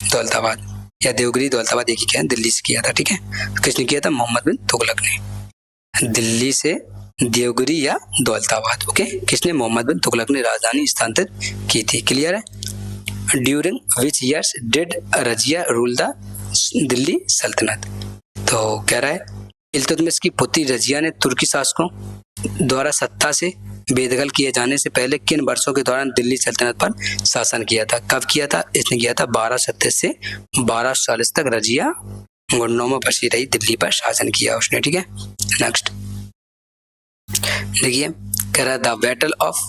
दौलताबाद, या देवगिरी दौलताबाद एक ही क्या? दिल्ली से किया था। ठीक है, किसने किया था? मोहम्मद बिन तुगलक ने। दिल्ली से देवगिरी या दौलताबाद। ओके, किसने? मोहम्मद बिन तुगलक ने राजधानी स्थानांतरित की थी। क्लियर है? During which years did Razia rule the Delhi सल्तनत? तो कह रहा है इल्तुतमिश की पुत्री रजिया ने तुर्की शासकों द्वारा सत्ता से बेदखल किए जाने से पहले किन वर्षों के दौरान दिल्ली सल्तनत पर शासन किया था? कब किया था? इसने किया था 1237 से 1240 तक रजिया गुंडों में बसी रही, दिल्ली पर शासन किया उसने। ठीक है, नेक्स्ट देखिए, कह रहा the battle of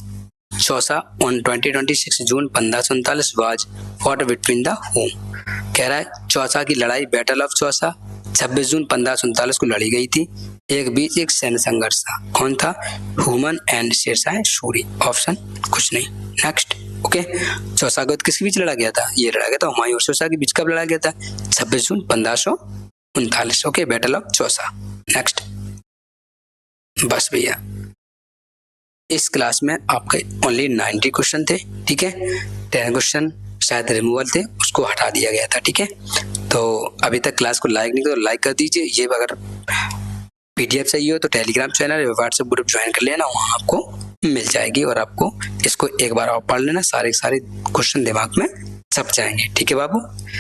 Chausa on 26 June 1539 was fought between the home. कह रहा है चौसा की लड़ाई, बैटल ऑफ चौसा 26 जून 1539 को लड़ी गई थी। एक सैन्य संघर्ष था। कौन था? हुमन एंड शेरशाह सूरी। ऑप्शन कुछ नहीं। नेक्स्ट। ओके, चौसा का युद्ध किसके बीच लड़ा गया था? ये लड़ा गया था हुमायूं और शेरशाह के बीच। कब लड़ा गया था? 26 जून 1539। Okay, battle of Chausa. Next. बस भैया, इस क्लास में आपके ओनली 90 क्वेश्चन थे। ठीक है, 10 क्वेश्चन शायद रिमूवल थे, उसको हटा दिया गया था। ठीक है, तो अभी तक क्लास को लाइक नहीं किया तो लाइक कर दीजिए। ये अगर पीडीएफ चाहिए हो तो टेलीग्राम चैनल या व्हाट्सएप ग्रुप ज्वाइन कर लेना, वहाँ आपको मिल जाएगी और आपको इसको एक बार और पढ़ लेना, सारे क्वेश्चन दिमाग में छप जाएंगे। ठीक है बाबू।